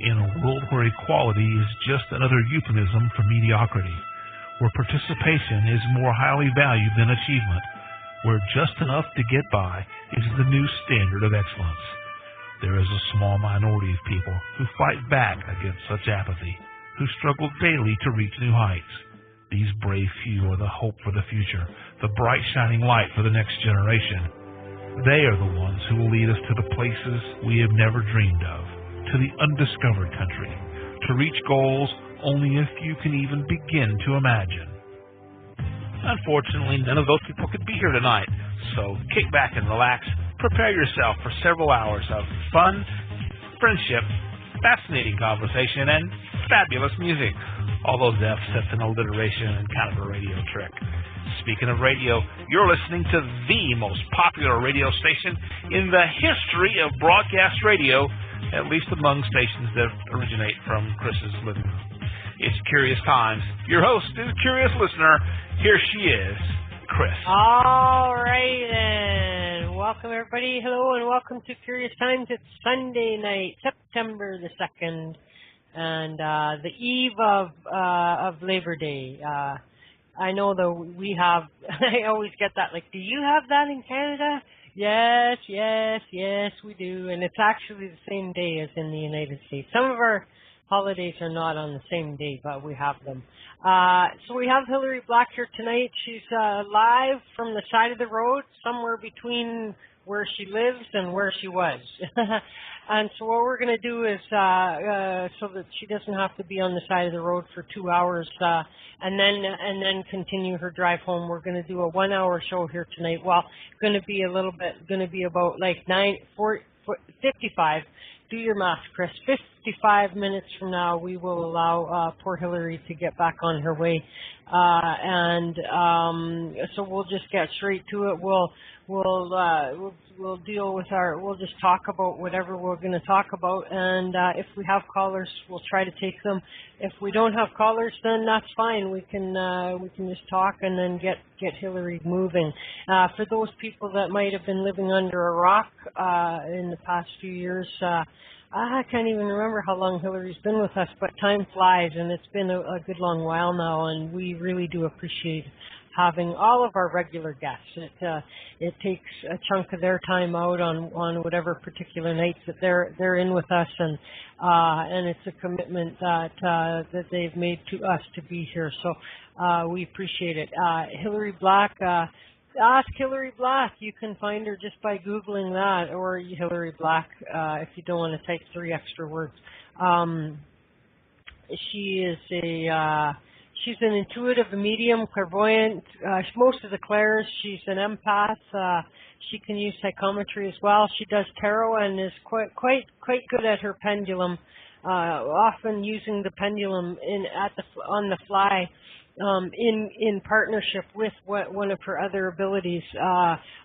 In a world where equality is just another euphemism for mediocrity, where participation is more highly valued than achievement, where just enough to get by is the new standard of excellence, there is a small minority of people who fight back against such apathy, who struggle daily to reach new heights. These brave few are the hope for the future, the bright shining light for the next generation. They are the ones who will lead us to the places we have never dreamed of, to the undiscovered country, to reach goals only a few can even begin to imagine. Unfortunately, none of those people could be here tonight, so kick back and relax. Prepare yourself for several hours of fun, friendship, fascinating conversation, and fabulous music. All those F's, that's an alliteration and kind of a radio trick. Speaking of radio, you're listening to the most popular radio station in the history of broadcast radio, at least among stations that originate from Chris's living room. It's Curious Times. Your host is Curious Listener. Here she is, Chris. All right, then. Welcome, everybody. Hello, and welcome to Curious Times. It's Sunday night, September the 2nd, and the eve of Labor Day. I know that we have, I always get that, like, do you have that in Canada? Yes, we do. And it's actually the same day as in the United States. Some of our holidays are not on the same day, but we have them. So we have Hillary Black here tonight. She's live from the side of the road, somewhere between where she lives and where she was. And so what we're going to do is, so that she doesn't have to be on the side of the road for 2 hours, and then continue her drive home, we're going to do a 1 hour show here tonight. Well, going to be about like 55. Do your math, Chris. 55 minutes from now, we will allow poor Hillary to get back on her way, so we'll just get straight to it. We'll deal with we'll just talk about whatever we're going to talk about, and if we have callers, we'll try to take them. If we don't have callers, then that's fine. We can just talk and then get Hillary moving. For those people that might have been living under a rock in the past few years, I can't even remember how long Hillary's been with us, but time flies, and it's been a good long while now, and we really do appreciate having all of our regular guests. It takes a chunk of their time out on whatever particular nights that they're in with us, and it's a commitment that they've made to us to be here. So we appreciate it. Hillary Black. Ask Hillary Black. You can find her just by Googling that, or Hillary Black if you don't want to type 3 extra words. She's an intuitive medium, clairvoyant. Most of the clairs. She's an empath. She can use psychometry as well. She does tarot and is quite good at her pendulum. Often using the pendulum on the fly. In partnership with one of her other abilities,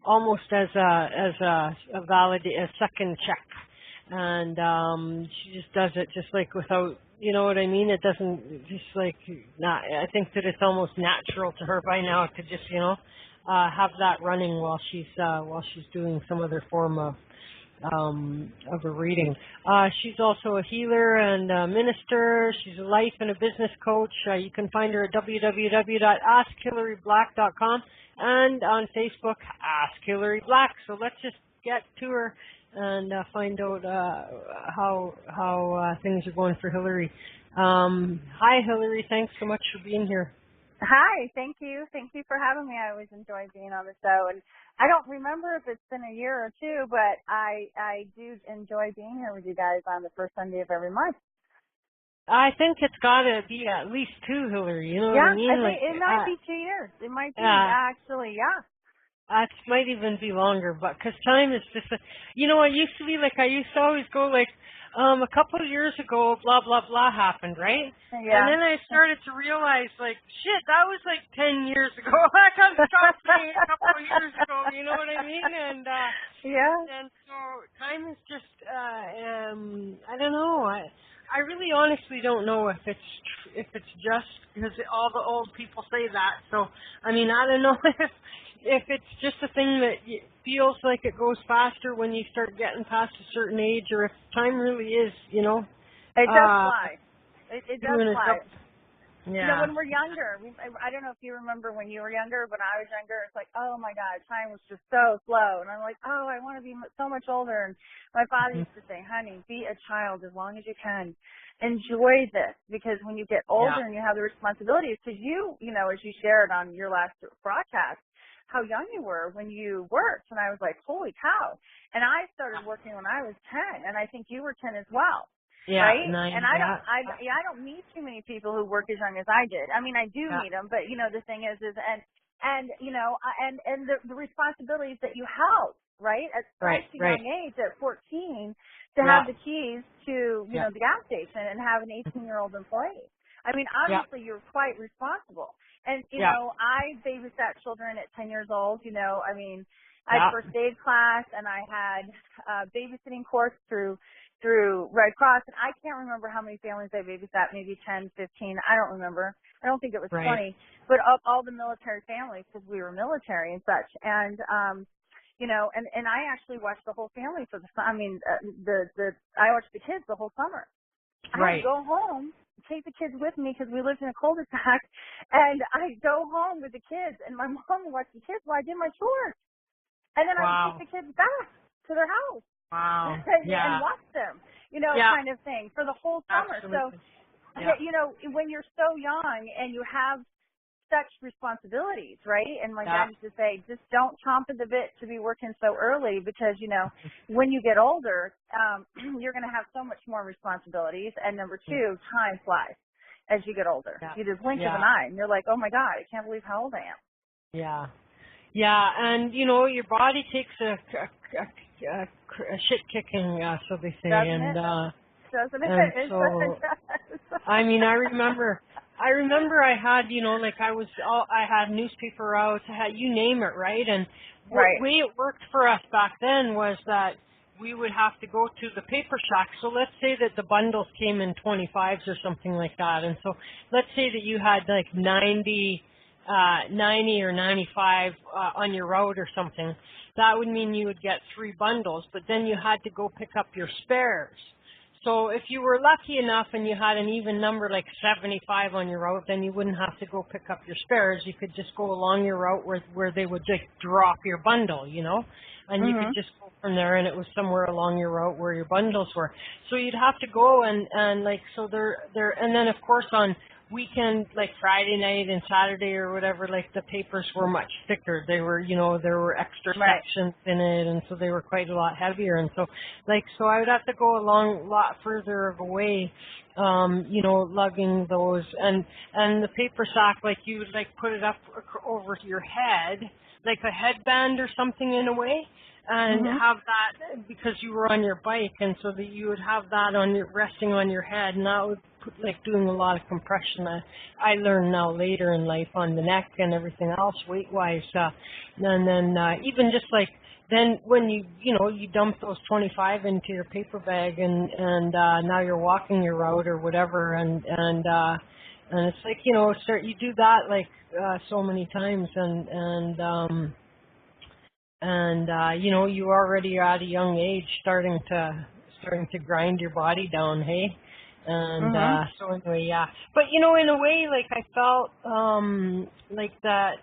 almost as a second check, and she just does it just like without, you know what I mean? It doesn't just like not. I think that it's almost natural to her by now to just have that running while she's doing some other form of a reading. She's also a healer and a minister. She's a life and a business coach. You can find her at www.askhillaryblack.com and on Facebook, Ask Hillary Black. So let's just get to her and find out how things are going for Hillary. Hi, Hillary. Thanks so much for being here. Hi, thank you. Thank you for having me. I always enjoy being on the show. And I don't remember if it's been a year or two, but I do enjoy being here with you guys on the first Sunday of every month. I think it's got to be at least 2, Hillary. You know what I mean? I think it might be 2 years. It might be, actually, yeah. It might even be longer, but because time is just, I used to be like, I used to always go like, a couple of years ago, blah, blah, blah happened, right? Yeah. And then I started to realize, like, shit, that was like 10 years ago. I got to stop saying a couple of years ago, you know what I mean? And, yeah. And so time is just, I don't know. I really honestly don't know if it's just because all the old people say that. So, I mean, I don't know if it's just a thing that feels like it goes faster when you start getting past a certain age, or if time really is, It does fly. It does doing a fly. couple. You know, Yeah. when we're younger, I don't know if you remember when you were younger. When I was younger, it's like, oh my God, time was just so slow. And I'm like, oh, I want to be so much older. And my father used to say, honey, be a child as long as you can. Enjoy this, because when you get older and you have the responsibilities, because you know, as you shared on your last broadcast, how young you were when you worked. And I was like, holy cow. And I started working when I was 10, and I think you were 10 as well. Yeah, Right? 9. And I don't meet too many people who work as young as I did. I mean, I do meet them, but you know, the thing is and you know, and the responsibilities that you have, right? At such a young age, at 14, to have the keys to, you know, the gas station and have an 18-year-old employee. I mean, obviously you're quite responsible. And, you know, I babysat children at 10 years old, you know, I mean, I had first aid class, and I had a babysitting course through Red Cross, and I can't remember how many families I babysat, maybe 10, 15, I don't remember. I don't think it was 20, but all the military families, because we were military and such. And, you know, and I actually watched the whole family for I watched the kids the whole summer. I had to go home, take the kids with me because we lived in a cul-de-sac, and I'd go home with the kids, and my mom would watch the kids while I did my chores. And then I would take the kids back to their house. Wow. And watch them, you know, kind of thing for the whole summer. Absolutely. So, you know, when you're so young and you have such responsibilities, right? And my dad used to say, just don't chomp at the bit to be working so early, because, you know, when you get older, you're going to have so much more responsibilities. And number two, time flies as you get older. You just blink of an eye and you're like, oh my God, I can't believe how old I am. Yeah. Yeah, and you know, your body takes a shit kicking, so they say. Doesn't it? So, I mean, I remember I had, you know, like I had newspaper routes, I had, you name it, right? And the way it worked for us back then was that we would have to go to the paper shack. So let's say that the bundles came in 25s or something like that. And so let's say that you had like 90 or 95 on your route or something. That would mean you would get 3 bundles, but then you had to go pick up your spares. So if you were lucky enough and you had an even number like 75 on your route, then you wouldn't have to go pick up your spares. You could just go along your route where they would just drop your bundle, you know, and you could just go from there, and it was somewhere along your route where your bundles were. So you'd have to go and like, so and then of course on weekend, like Friday night and Saturday or whatever, like the papers were much thicker. They were, you know, there were extra sections in it, and so they were quite a lot heavier. And so, like, so I would have to go a lot further of a way, you know, lugging those. And the paper sack, like, you would, like, put it up over your head, like a headband or something in a way, and have that because you were on your bike, and so that you would have that on your resting on your head, and that would put, like, doing a lot of compression. I learned now later in life on the neck and everything else weight wise, and then even just like then when you know you dump those 25 into your paper bag, and now you're walking your route or whatever, and it's like, you know, you do that like so many times, and you know, you already are at a young age starting to grind your body down, hey? And so anyway, yeah. But you know, in a way, like I felt like that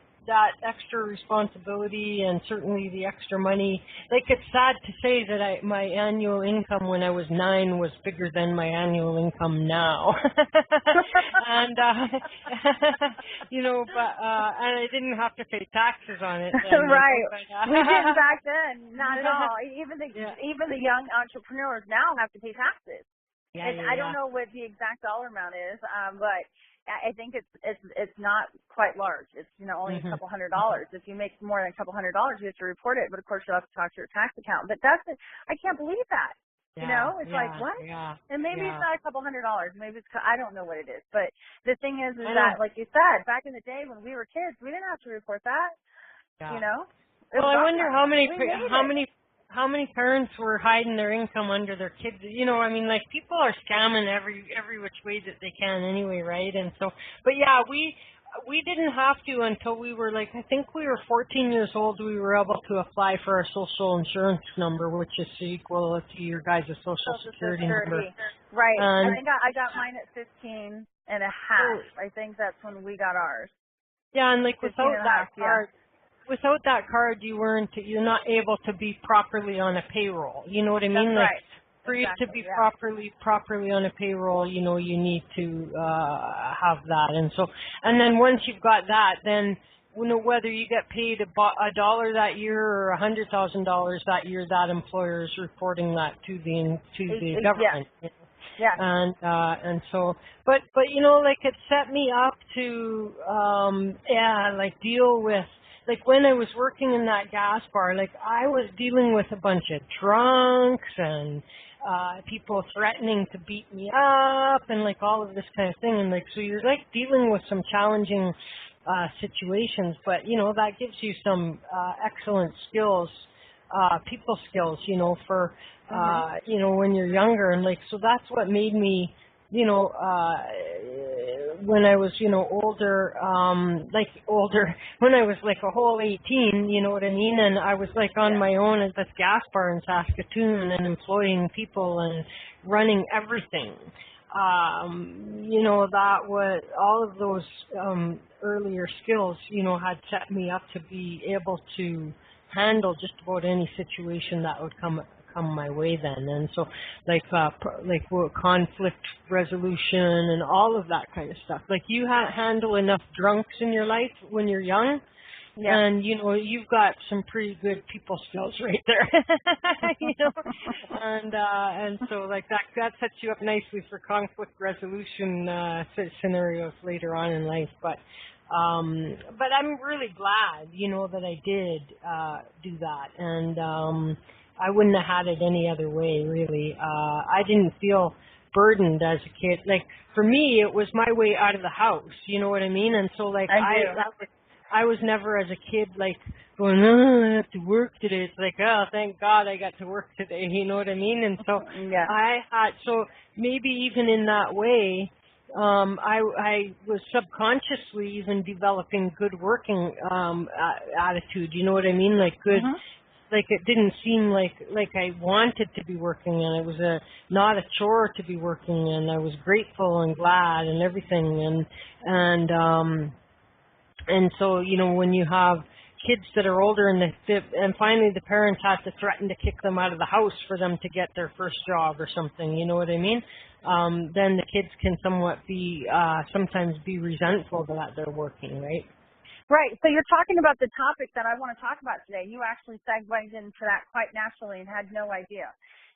extra responsibility and certainly the extra money. Like, it's sad to say that my annual income when I was 9 was bigger than my annual income now. And you know, but and I didn't have to pay taxes on it then, right. But, we didn't back then, not at all. Even the young entrepreneurs now have to pay taxes. I don't know what the exact dollar amount is, but I think it's not quite large. It's, you know, only a couple $100. If you make more than a couple $100, you have to report it. But of course, you'll have to talk to your tax accountant. But I can't believe that. You know, it's like, what? Yeah, and maybe it's not a couple $100. Maybe I don't know what it is. But the thing is that, like you said, back in the day when we were kids, we didn't have to report that. Yeah. You know. Well, I wonder how many parents were hiding their income under their kids. You know, I mean, like, people are scamming every which way that they can anyway, right? And so, but yeah, We didn't have to until we were like, I think we were 14 years old. We were able to apply for our social insurance number, which is equal to your guys' social security number. Right. And I think I got mine at 15 and a half. I think that's when we got ours. Yeah, and like 15 and a half, without that card, you're not able to be properly on a payroll. You know what I mean? That's Like, right. for you to be Exactly, properly on a payroll, you know, you need to have that. And then once you've got that, then you know whether you get paid a dollar that year or $100,000 that year, that employer is reporting that to the government. Yeah. And so, but you know, like it set me up to like deal with. Like when I was working in that gas bar, like I was dealing with a bunch of drunks and people threatening to beat me up and like all of this kind of thing. And like, so you're like dealing with some challenging situations, but you know, that gives you some excellent skills, people skills, you know, for, you know, when you're younger. And like, so that's what made me, you know, when I was, you know, older, when I was like a whole 18, you know what I mean? And I was like on my own at this gas bar in Saskatoon and employing people and running everything. You know, that was, all of those earlier skills, you know, had set me up to be able to handle just about any situation that would come my way then. And so like conflict resolution and all of that kind of stuff. Like you handle enough drunks in your life when you're young, and you know you've got some pretty good people skills right there. You know, and so like that sets you up nicely for conflict resolution scenarios later on in life. But I'm really glad, you know, that I did do that, and I wouldn't have had it any other way, really. I didn't feel burdened as a kid. Like, for me, it was my way out of the house, you know what I mean? And so, like, I was never as a kid, like, going, oh, I have to work today. It's like, oh, thank God I got to work today, you know what I mean? And so so maybe even in that way, I was subconsciously even developing good working attitude, you know what I mean? Like, good... Like it didn't seem like I wanted to be working, and it was not a chore to be working, and I was grateful and glad and everything, and so, you know, when you have kids that are older and finally the parents have to threaten to kick them out of the house for them to get their first job or something, you know what I mean? Then the kids can somewhat be sometimes be resentful that they're working, right? Right. So you're talking about the topic that I want to talk about today. You actually segued into that quite naturally and had no idea.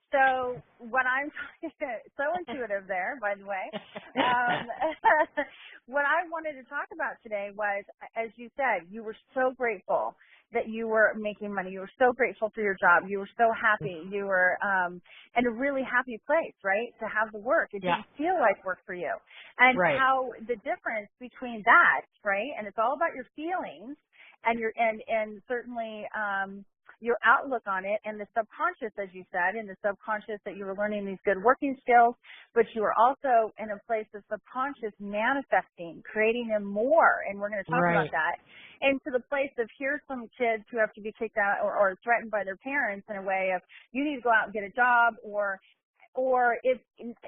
So what I'm so intuitive there, by the way. What I wanted to talk about today was, as you said, you were so grateful that you were making money. You were so grateful for your job. You were so happy. You were in a really happy place, right, to have the work. It didn't feel like work for you. And how the difference between that, right, and it's all about your feelings and and certainly your outlook on it, and the subconscious, as you said, in the subconscious that you were learning these good working skills, but you were also in a place of subconscious manifesting, creating them more, and we're going to talk about that, and to the place of here's some kids who have to be kicked out or threatened by their parents in a way of you need to go out and get a job, or if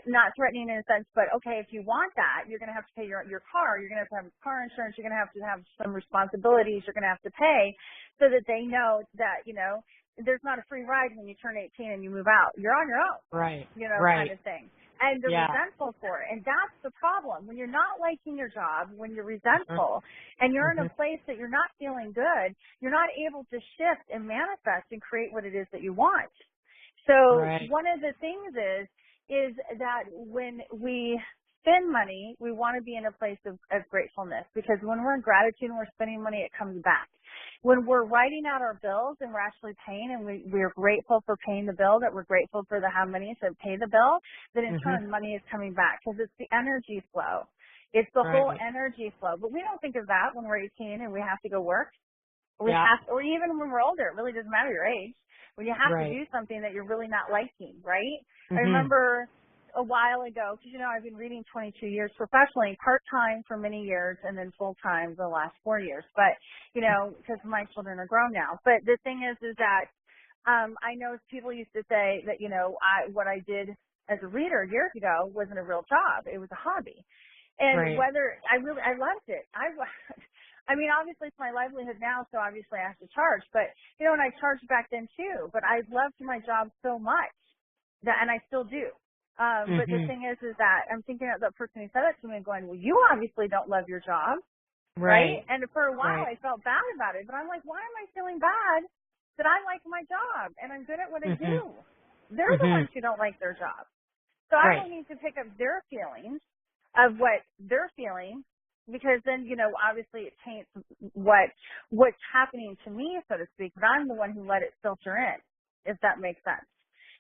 not threatening in a sense, but okay, if you want that, you're going to have to pay your car, you're going to have car insurance, you're going to have some responsibilities, you're going to have to pay, so that they know that, you know, there's not a free ride when you turn 18 and you move out. You're on your own. Right. You know, kind of thing. And they're resentful for it. And that's the problem. When you're not liking your job, when you're resentful, and you're in a place that you're not feeling good, you're not able to shift and manifest and create what it is that you want. So one of the things is that when we spend money, we want to be in a place of gratefulness, because when we're in gratitude and we're spending money, it comes back. When we're writing out our bills and we're actually paying, and we're grateful for paying the bill, that we're grateful for the how many to pay the bill, then in turn money is coming back, because it's the energy flow. It's the whole energy flow. But we don't think of that when we're 18 and we have to go work. We have to, or even when we're older, it really doesn't matter your age. When you have to do something that you're really not liking, right? I remember a while ago, because, I've been reading 22 years professionally, part-time for many years, and then full-time the last 4 years. But, because my children are grown now. But the thing is that I know people used to say that, what I did as a reader years ago wasn't a real job. It was a hobby. And whether I loved it. I mean, obviously it's my livelihood now, so obviously I have to charge. But, and I charged back then too. But I loved my job so much and I still do. But the thing is that I'm thinking of the person who said that to me and going, well, you obviously don't love your job. Right? And for a while I felt bad about it. But I'm like, why am I feeling bad that I like my job and I'm good at what I do? They're the ones who don't like their job. So I don't need to pick up their feelings of what they're feeling, because then, obviously it taints what's happening to me, so to speak, but I'm the one who let it filter in, if that makes sense.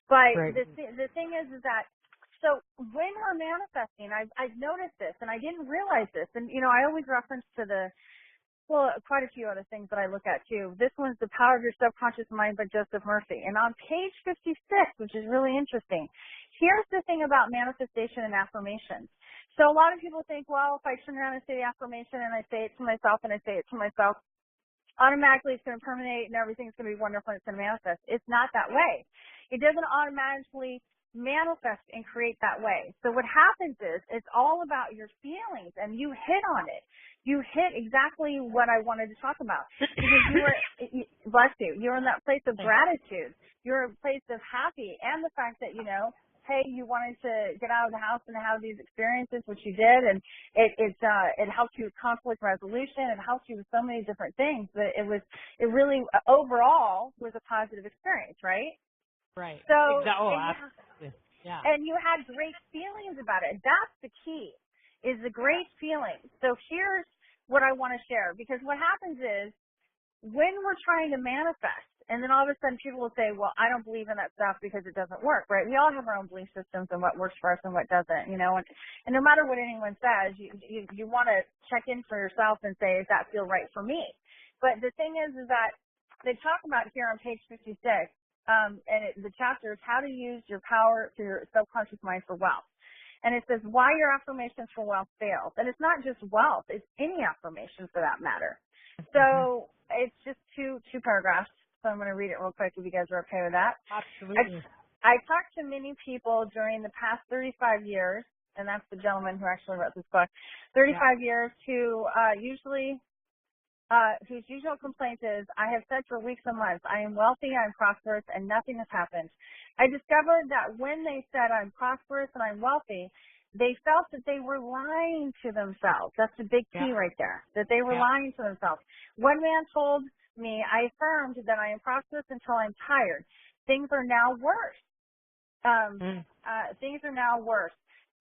But the thing is that, so when we're manifesting, I've noticed this, and I didn't realize this, and, I always reference to quite a few other things that I look at too. This one's The Power of Your Subconscious Mind by Joseph Murphy. And on page 56, which is really interesting, here's the thing about manifestation and affirmations. So a lot of people think, well, if I turn around and say the affirmation and I say it to myself and I say it to myself, automatically it's going to permeate and everything's going to be wonderful and it's going to manifest. It's not that way. It doesn't automatically manifest and create that way. So what happens is it's all about your feelings, and you hit on it. You hit exactly what I wanted to talk about, because bless you, you're in that place of gratitude. You're in a place of happy, and the fact that, hey, you wanted to get out of the house and have these experiences, which you did, and it helped you with conflict resolution. It helped you with so many different things. But it really overall was a positive experience, right? Right. So, absolutely. Yeah. And you had great feelings about it. That's the key, is the great feelings. So here's what I want to share, because what happens is when we're trying to manifest, and then all of a sudden people will say, well, I don't believe in that stuff because it doesn't work, right? We all have our own belief systems and what works for us and what doesn't, and no matter what anyone says, you want to check in for yourself and say, does that feel right for me? But the thing is that they talk about here on page 56, the chapter is how to use your power to your subconscious mind for wealth. And it says why your affirmations for wealth fails. And it's not just wealth, it's any affirmation for that matter. So it's just two paragraphs. So I'm going to read it real quick if you guys are okay with that. Absolutely. I talked to many people during the past 35 years, and that's the gentleman who actually wrote this book, 35 years, who whose usual complaint is, I have said for weeks and months, I am wealthy, I am prosperous, and nothing has happened. I discovered that when they said I'm prosperous and I'm wealthy, they felt that they were lying to themselves. That's the big key right there, that they were lying to themselves. One man told me, I affirmed that I am prosperous until I'm tired. Things are now worse. Things are now worse.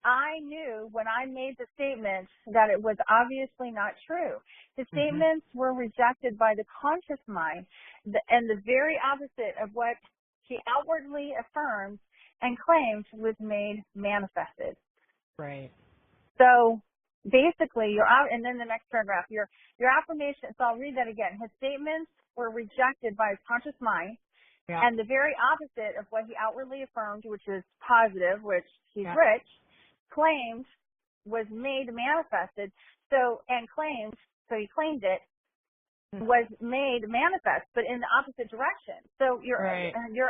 I knew when I made the statement that it was obviously not true. The statements were rejected by the conscious mind, and the very opposite of what he outwardly affirmed and claimed was made manifested. Right. So basically, and then the next paragraph, your affirmation, so I'll read that again. His statements were rejected by his conscious mind, and the very opposite of what he outwardly affirmed, which is positive, which he's rich, claimed was made manifested, he claimed it was made manifest, but in the opposite direction. So your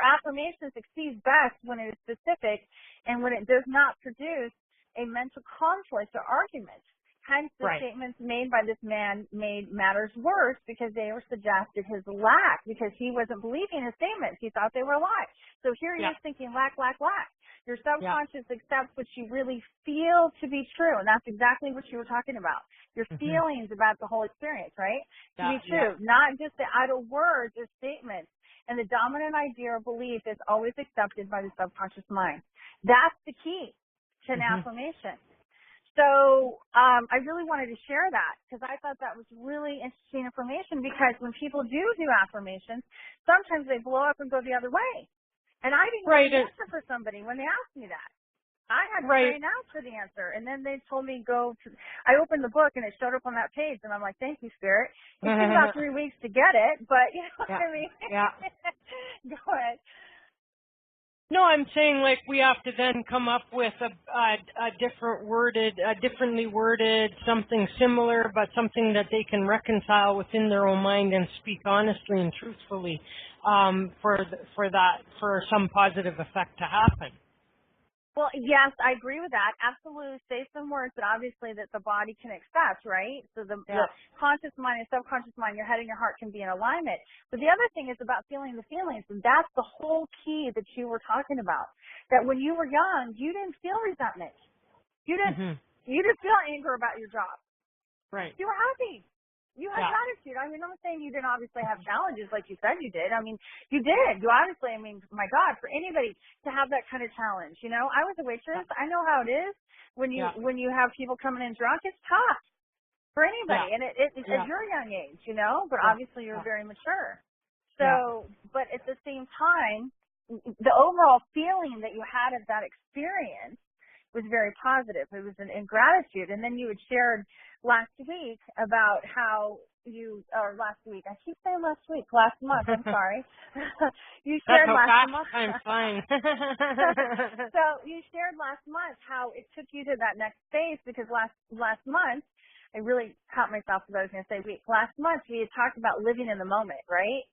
affirmation succeeds best when it is specific and when it does not produce a mental conflict or argument. Hence, the statements made by this man made matters worse because they were suggested his lack, because he wasn't believing his statements. He thought they were a lie. So here he is thinking lack, lack, lack. Your subconscious accepts what you really feel to be true, and that's exactly what you were talking about. Your feelings about the whole experience, right? To be true, not just the idle words or statements. And the dominant idea or belief is always accepted by the subconscious mind. That's the key to an affirmation. So I really wanted to share that because I thought that was really interesting information, because when people do affirmations, sometimes they blow up and go the other way. And I didn't get an answer for somebody when they asked me that. I had to find out for the answer. And then they told me I opened the book and it showed up on that page. And I'm like, thank you, Spirit. It took about 3 weeks to get it, but you know what I mean? Yeah. Go ahead. No, I'm saying like we have to then come up with a differently worded, something similar, but something that they can reconcile within their own mind and speak honestly and truthfully for some positive effect to happen. Well, yes, I agree with that. Absolutely. Say some words that obviously that the body can accept, right? So the conscious mind and subconscious mind, your head and your heart can be in alignment. But the other thing is about feeling the feelings, and that's the whole key that you were talking about. That when you were young, you didn't feel resentment. You didn't feel anger about your job. Right. You were happy. You had gratitude. I mean, I'm not saying you didn't obviously have challenges like you said you did. I mean, you did. You obviously, I mean, my God, for anybody to have that kind of challenge, you know, I was a waitress. I know how it is when you have people coming in drunk. It's tough for anybody, and it's at your young age, you know. But obviously, you're very mature. So, but at the same time, the overall feeling that you had of that experience was very positive. It was in gratitude. And then you had shared last week about how last month, I'm sorry. You shared last month. I'm fine. So you shared last month how it took you to that next phase because last month, I really caught myself because I was going to say week. Last month we had talked about living in the moment, right?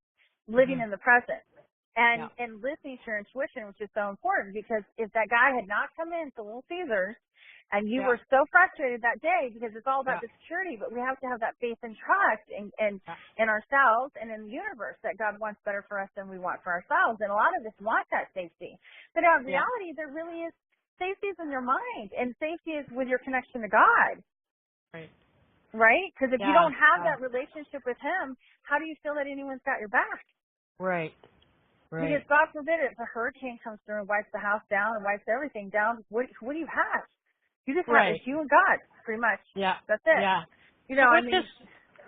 Living in the present. And listening to your intuition, which is so important, because if that guy had not come in to Little Caesars and you were so frustrated that day, because it's all about the security, but we have to have that faith and trust in ourselves and in the universe that God wants better for us than we want for ourselves. And a lot of us want that safety. But in reality, there really is safety is in your mind, and safety is with your connection to God. Right. Right? Because if you don't have that relationship with Him, how do you feel that anyone's got your back? Right. Right. Because God forbid if a hurricane comes through and wipes the house down and wipes everything down, what do you have? You just have it's you and God, pretty much. Yeah. That's it. Yeah. You know,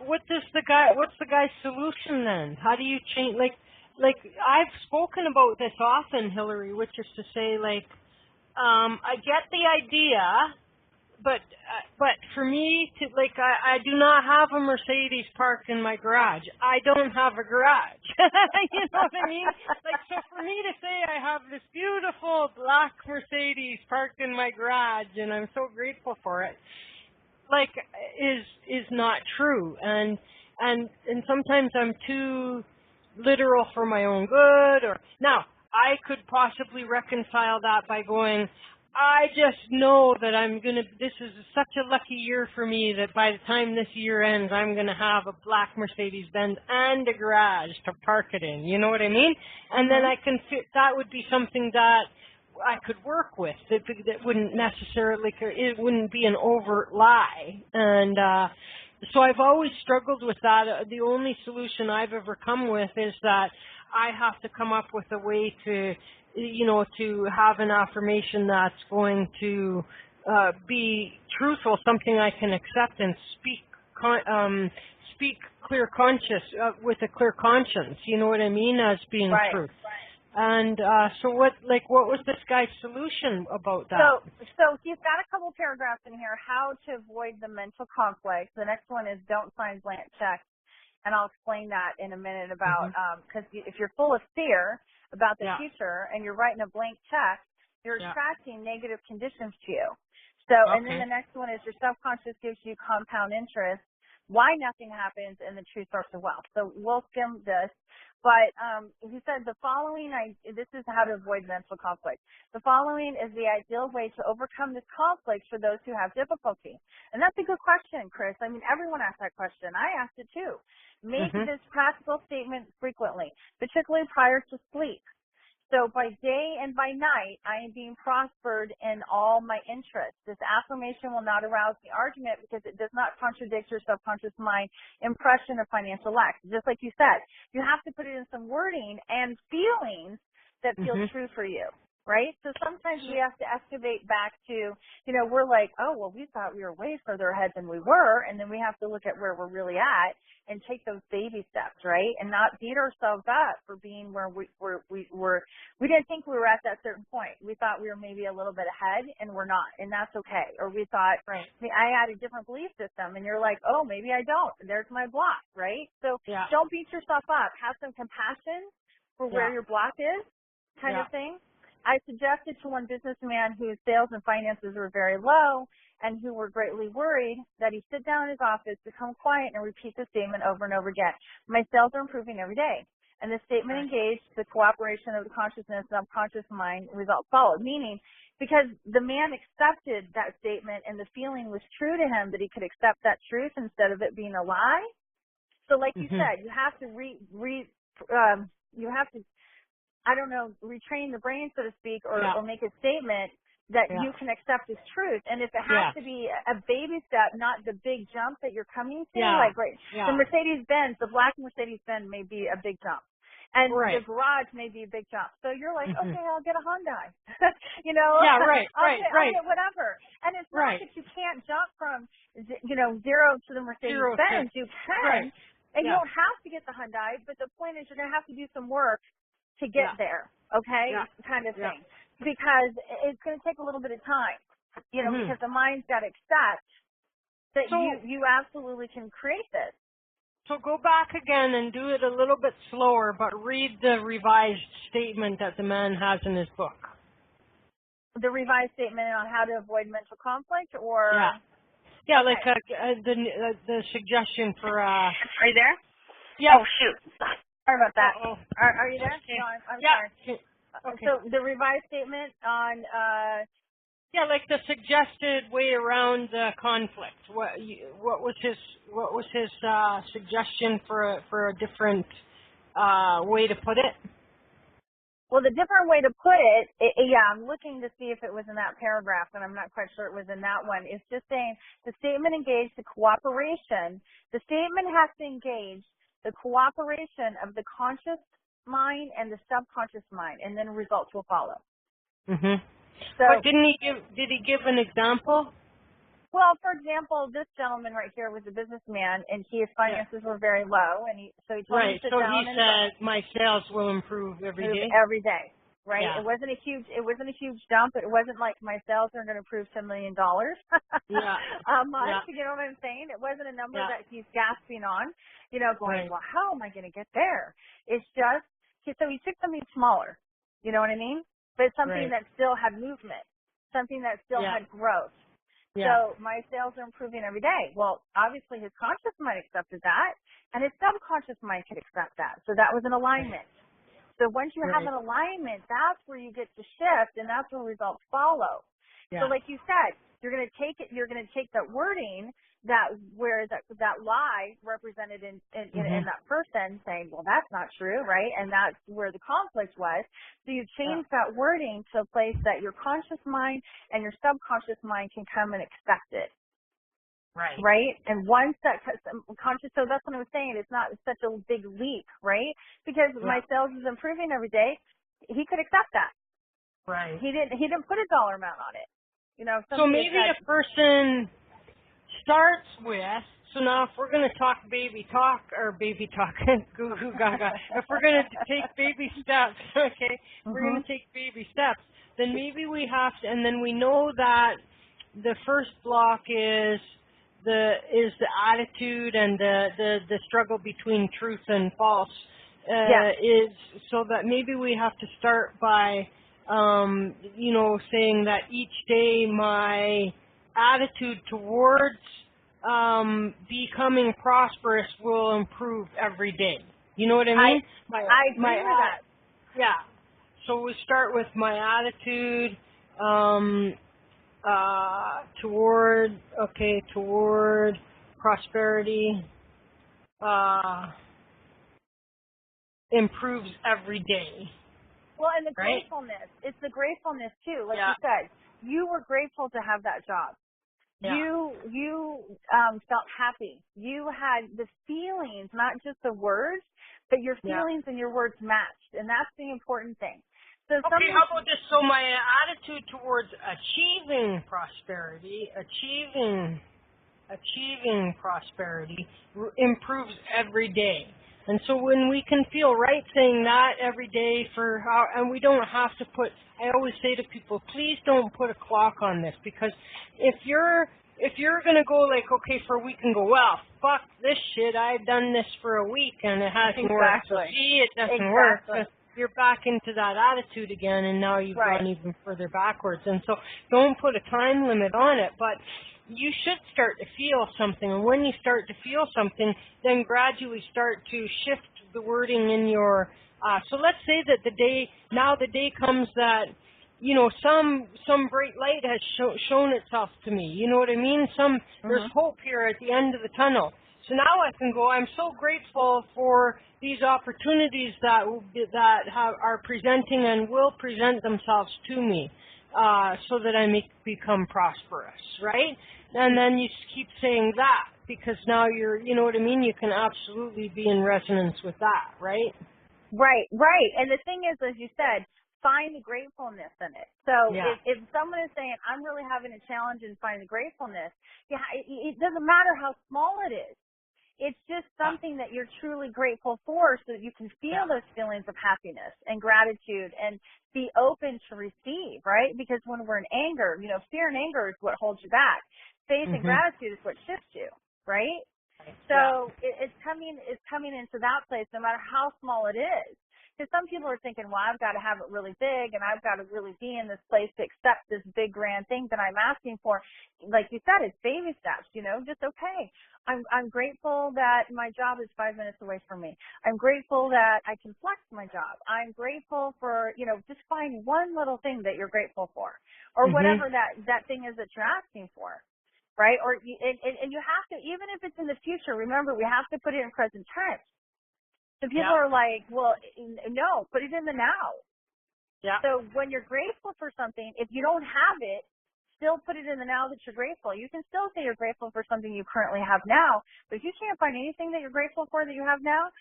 what's the guy's solution then? How do you change like I've spoken about this often, Hillary, which is to say I get the idea, but for me to I do not have a Mercedes parked in my garage. I don't have a garage. You know what I mean? So for me to say I have this beautiful black Mercedes parked in my garage and I'm so grateful for it, is not true. And sometimes I'm too literal for my own good. Or now I could possibly reconcile that by going, I just know that this is such a lucky year for me that by the time this year ends, I'm going to have a black Mercedes-Benz and a garage to park it in. You know what I mean? And then I can fit, that would be something that I could work with. That wouldn't necessarily, it wouldn't be an overt lie. And so I've always struggled with that. The only solution I've ever come with is that I have to come up with a way to have an affirmation that's going to be truthful, something I can accept and speak clear with a clear conscience. You know what I mean? As being truth. And so what was this guy's solution about that? So he's got a couple paragraphs in here, how to avoid the mental conflicts. The next one is don't sign blank checks. And I'll explain that in a minute about, because if you're full of fear about the future and you're writing a blank check, you're attracting negative conditions to you. So, and then the next one is your subconscious gives you compound interest, why nothing happens, and the true source of wealth. So we'll skim this. But he said the following, this is how to avoid mental conflict. The following is the ideal way to overcome this conflict for those who have difficulty. And that's a good question, Chris. I mean, everyone asked that question. I asked it too. Make this practical statement frequently, particularly prior to sleep. So by day and by night, I am being prospered in all my interests. This affirmation will not arouse the argument because it does not contradict your subconscious mind impression of financial lack. Just like you said, you have to put it in some wording and feelings that feel true for you, right? So sometimes we have to excavate back to, we're like, oh, well, we thought we were way further ahead than we were, and then we have to look at where we're really at and take those baby steps, right? And not beat ourselves up for being where we didn't think we were at that certain point. We thought we were maybe a little bit ahead, and we're not, and that's okay. Or we thought, I had a different belief system, and you're like, oh, maybe I don't. There's my block, right? So don't beat yourself up. Have some compassion for where your block is, kind of thing. I suggested to one businessman whose sales and finances were very low and who were greatly worried that he sit down in his office, become quiet, and repeat the statement over and over again. My sales are improving every day. And the statement engaged the cooperation of the consciousness and subconscious mind, results followed. Meaning, because the man accepted that statement and the feeling was true to him that he could accept that truth instead of it being a lie. So like you said, you have to you have to, I don't know, retrain the brain, so to speak, or make a statement that you can accept as truth. And if it has to be a baby step, not the big jump that you're coming to, the Mercedes-Benz, the black Mercedes-Benz may be a big jump. And the garage may be a big jump. So you're like, okay, I'll get a Hyundai. You know? Yeah, I'll get whatever. And it's not that you can't jump from, zero to the Mercedes-Benz. You can. And you don't have to get the Hyundai, but the point is you're going to have to do some work to get there, okay? Kind of thing. Because it's going to take a little bit of time, because the mind's got to accept that you absolutely can create this. So go back again and do it a little bit slower, but read the revised statement that the man has in his book. The revised statement on how to avoid mental conflict, or? Yeah, like the suggestion for... Are you there? Yeah. Oh, shoot. Sorry about that. Are you there? Okay. No, I'm sorry. Okay. So the revised statement on... like the suggested way around the conflict. What was his suggestion for a different way to put it? Well, the different way to put it, I'm looking to see if it was in that paragraph, and I'm not quite sure it was in that one. It's just saying the statement engaged the cooperation. The statement has to engage the cooperation of the conscious mind and the subconscious mind, and then results will follow. So, but did he give an example? Well, for example, this gentleman right here was a businessman, and his finances were very low, and so he told me to sit down. So he said, "My sales will improve every day." Every day, right? Yeah. It wasn't a huge jump. It wasn't like my sales are going to improve $10 million a month. You know what I'm saying? It wasn't a number that he's gasping on, going, well, how am I going to get there? It's just so he took something smaller. You know what I mean? But something that still had movement, something that still had growth. So my sales are improving every day. Well, obviously his conscious mind accepted that, and his subconscious mind could accept that. So that was an alignment. So once you have an alignment, that's where you get to shift, and that's where results follow. So like you said, you're going to take that wording where that lie represented in that person saying, well, that's not true, right? And that's where the conflict was. So you change that wording to a place that your conscious mind and your subconscious mind can come and accept it. Right? And once that conscious, so that's what I was saying, it's not such a big leap, right? Because my sales is improving every day. He could accept that. Right. He didn't put a dollar amount on it. So maybe a person starts with, so now if we're going to talk baby talk, goo goo gaga, if we're going to take baby steps, we're going to take baby steps, then maybe we have to, and then we know that the first block is the attitude and the struggle between truth and false, is so that maybe we have to start by, saying that each day my attitude towards becoming prosperous will improve every day. You know what I mean? I agree with that. Yeah. So we start with my attitude toward prosperity improves every day. Well, and the gratefulness. It's the gratefulness too. Like you said, you were grateful to have that job. Yeah. You felt happy. You had the feelings, not just the words, but your feelings and your words matched, and that's the important thing. So how about this? So my attitude towards achieving prosperity improves every day. And so when we can feel right saying that every day and we don't have to put, I always say to people, please don't put a clock on this, because if you're going to go like, okay, for a week and go, well, fuck this shit, I've done this for a week and it hasn't worked. So, see, it doesn't work. you're back into that attitude again, and now you've gone even further backwards. And so don't put a time limit on it, but you should start to feel something. And when you start to feel something, then gradually start to shift the wording in your, so let's say that the day comes that, you know, some bright light has shown itself to me. You know what I mean? There's hope here at the end of the tunnel. So now I can go, I'm so grateful for these opportunities that are presenting and will present themselves to me, so that I may become prosperous, right? And then you just keep saying that, because now you know what I mean? You can absolutely be in resonance with that, right? Right. And the thing is, as you said, find the gratefulness in it. So if someone is saying, I'm really having a challenge in finding the gratefulness, it doesn't matter how small it is. It's just something that you're truly grateful for, so that you can feel those feelings of happiness and gratitude and be open to receive, right? Because when we're in anger, you know, fear and anger is what holds you back. Faith and gratitude is what shifts you, right? So it's coming into that place, no matter how small it is. Because some people are thinking, well, I've got to have it really big, and I've got to really be in this place to accept this big, grand thing that I'm asking for. Like you said, it's baby steps, you know, just okay. I'm grateful that my job is 5 minutes away from me. I'm grateful that I can flex my job. I'm grateful for, you know, just find one little thing that you're grateful for, or whatever that thing is that you're asking for. Right? Or and you have to, even if it's in the future, remember, we have to put it in present tense. So people are like, well, no, put it in the now. Yeah. So when you're grateful for something, if you don't have it, still put it in the now that you're grateful. You can still say you're grateful for something you currently have now, but if you can't find anything that you're grateful for that you have now,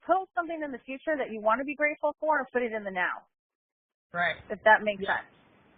put something in the future that you want to be grateful for and put it in the now. Right. If that makes sense.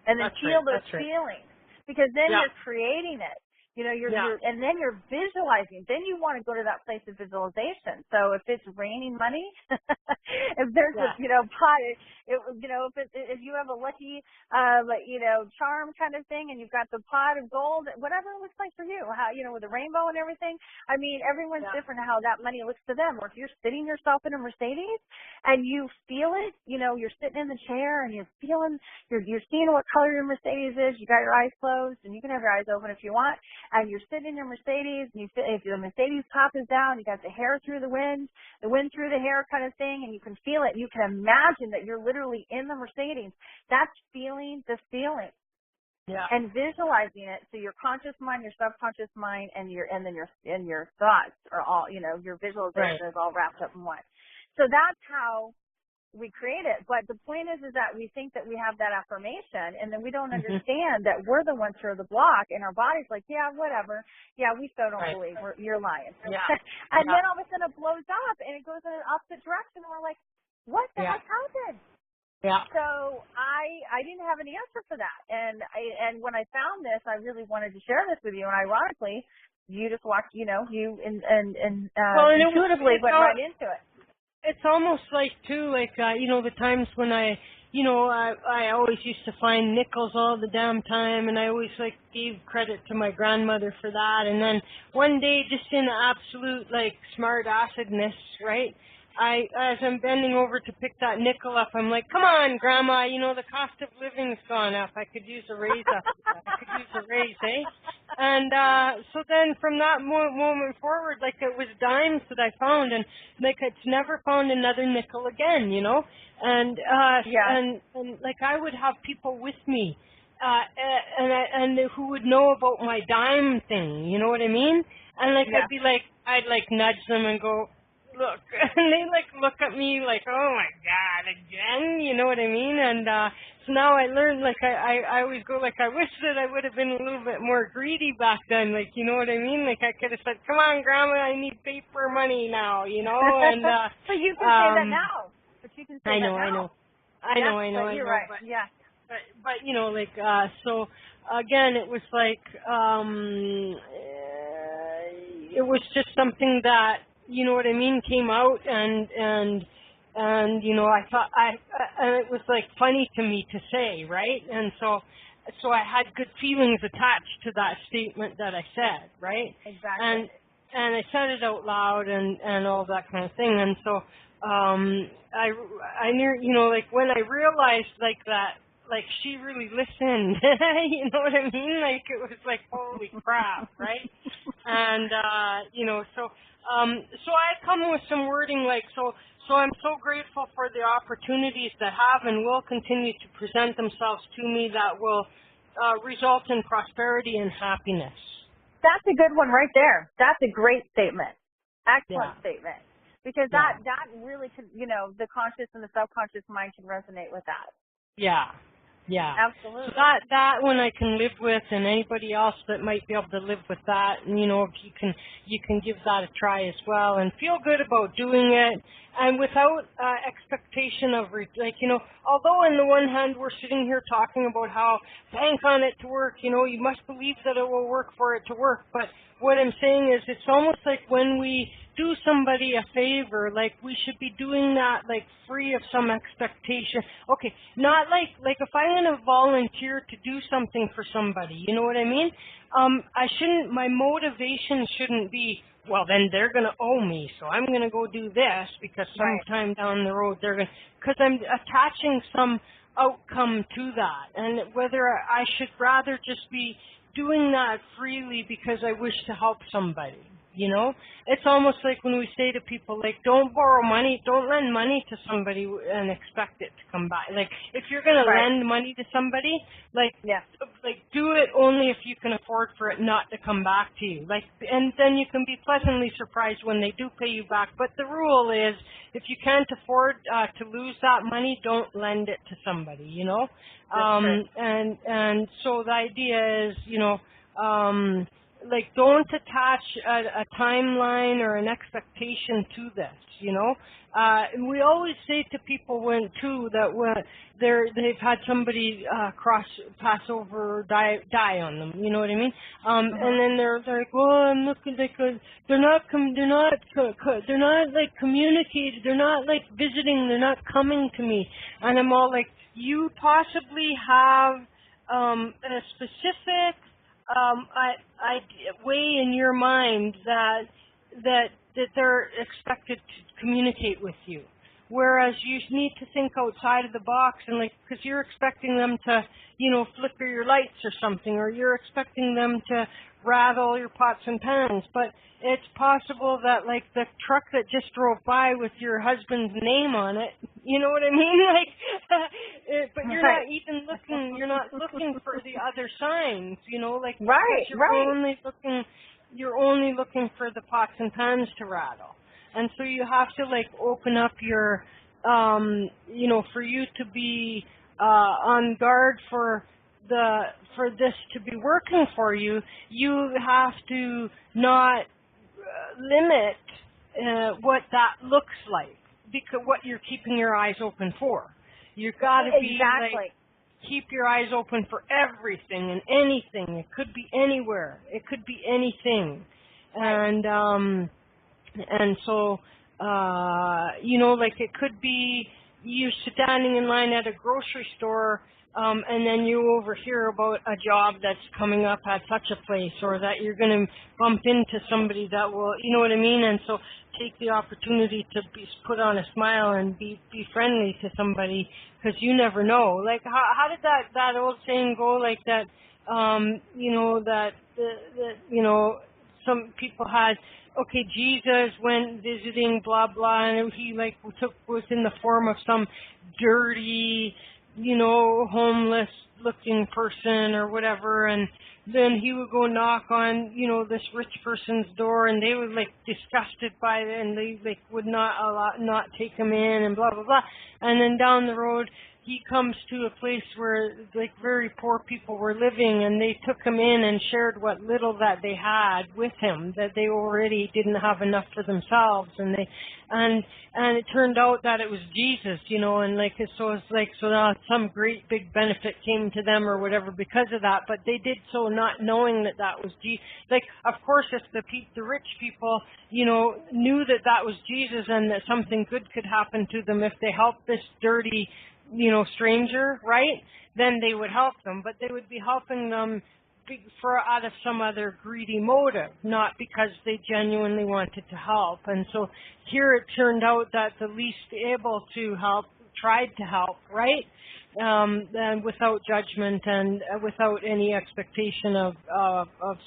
And then feel those feelings, because then you're creating it. You know, and then you're visualizing. Then you want to go to that place of visualization. So if it's raining money, if there's a, you know, pot, if you have a lucky, charm kind of thing, and you've got the pot of gold, whatever it looks like for you, how, you know, with the rainbow and everything. I mean, everyone's different how that money looks to them. Or if you're sitting yourself in a Mercedes and you feel it, you know, you're sitting in the chair and you're feeling, you're seeing what color your Mercedes is. You got your eyes closed, and you can have your eyes open if you want. And you're sitting in your Mercedes, and if the Mercedes top is down, you got the hair through the wind through the hair kind of thing, and you can feel it. You can imagine that you're literally in the Mercedes. That's feeling the feeling. Yeah. And visualizing it, so your conscious mind, your subconscious mind, and your thoughts are all, you know, your visualization is all wrapped up in one. So that's how we create it. But the point is that we think that we have that affirmation, and then we don't understand that we're the ones who are the block, and our body's like, yeah, whatever. Yeah, we so don't believe. You're lying. Yeah. And then all of a sudden it blows up, and it goes in an opposite direction, and we're like, what the heck happened? Yeah. So I didn't have an answer for that. And when I found this, I really wanted to share this with you, and ironically, you just walked, you know, intuitively went right into it. It's almost like, too, like, you know, the times when I always used to find nickels all the damn time, and I always, like, gave credit to my grandmother for that. And then one day, just in absolute, like, smart assedness, right, as I'm bending over to pick that nickel up, I'm like, come on, Grandma, you know, the cost of living's gone up. I could use a raise eh? And so then from that moment forward, like, it was dimes that I found, and, like, it's never found another nickel again, you know? And and like, I would have people with me, and who would know about my dime thing, you know what I mean? And, like, I'd nudge them and go, look, and they, like, look at me like, oh, my God, again, you know what I mean? And so now I learned, like, I always go, like, I wish that I would have been a little bit more greedy back then, like, you know what I mean? Like, I could have said, come on, Grandma, I need paper money now, you know? And but you can say that now. But you can say I know. I know. You're right. But you know, like, so again, it was like, it was just something that, you know what I mean, came out, and you know, I thought and it was like funny to me to say, right? And so I had good feelings attached to that statement that I said, right? Exactly. And I said it out loud and all that kind of thing. And so like when I realized like that, like she really listened, you know what I mean? Like it was like, holy crap, right? And, so I come with some wording like, so I'm so grateful for the opportunities that have and will continue to present themselves to me that will result in prosperity and happiness. That's a good one right there. That's a great statement. Excellent statement. Because that really could, the conscious and the subconscious mind can resonate with that. Yeah. Yeah. Absolutely. So that one I can live with, and anybody else that might be able to live with that, and if you can give that a try as well, and feel good about doing it, and without expectation of although on the one hand we're sitting here talking about how bank on it to work, you must believe that it will work for it to work, but what I'm saying is it's almost like when we do somebody a favor, like we should be doing that like free of some expectation. Okay, not like if I'm going to volunteer to do something for somebody, you know what I mean? My motivation shouldn't be, well, then they're going to owe me, so I'm going to go do this because sometime down the road they're going to, because I'm attaching some outcome to that, and whether I should rather just be doing that freely because I wish to help somebody. It's almost like when we say to people, like, don't borrow money, don't lend money to somebody and expect it to come back. Like, if you're going to lend money to somebody, like do it only if you can afford for it not to come back to you. Like, and then you can be pleasantly surprised when they do pay you back. But the rule is, if you can't afford to lose that money, don't lend it to somebody. And so the idea is, like, don't attach a timeline or an expectation to this, we always say to people that they've had somebody pass over or die on them, you know what I mean? And then they're like, well, I'm looking like they're not like communicated, they're not like visiting, they're not coming to me, and I'm all like, you possibly have a specific way in your mind that they're expected to communicate with you, whereas you need to think outside of the box, and because you're expecting them to, flicker your lights or something, or you're expecting them to rattle your pots and pans, but it's possible that like the truck that just drove by with your husband's name on it, you know what I mean? But you're not even looking. You're not looking for the other signs. You're only looking for the pots and pans to rattle, and so you have to like open up your, for you to be on guard for this to be working for you. You have to not limit what that looks like, because what you're keeping your eyes open for. You've got to be like, keep your eyes open for everything and anything. It could be anywhere. It could be anything. And so like it could be you standing in line at a grocery store, and then you overhear about a job that's coming up at such a place, or that you're going to bump into somebody that will, you know what I mean? And so take the opportunity to put on a smile and be friendly to somebody, because you never know. Like, how did that old saying go? Like that, some people had, okay, Jesus went visiting, blah, blah, and he was in the form of some dirty, homeless looking person or whatever, and then he would go knock on, this rich person's door, and they were like disgusted by it, and they would not take him in, and blah, blah, blah. And then down the road, he comes to a place where like very poor people were living, and they took him in and shared what little that they had with him, that they already didn't have enough for themselves, and it turned out that it was Jesus, and so now some great big benefit came to them or whatever because of that, but they did so not knowing that was Jesus. Like, of course, if the rich people, knew that was Jesus and that something good could happen to them if they helped this dirty, stranger, right? Then they would help them, but they would be helping them for out of some other greedy motive, not because they genuinely wanted to help. And so here it turned out that the least able to help tried to help, right? And without judgment and without any expectation of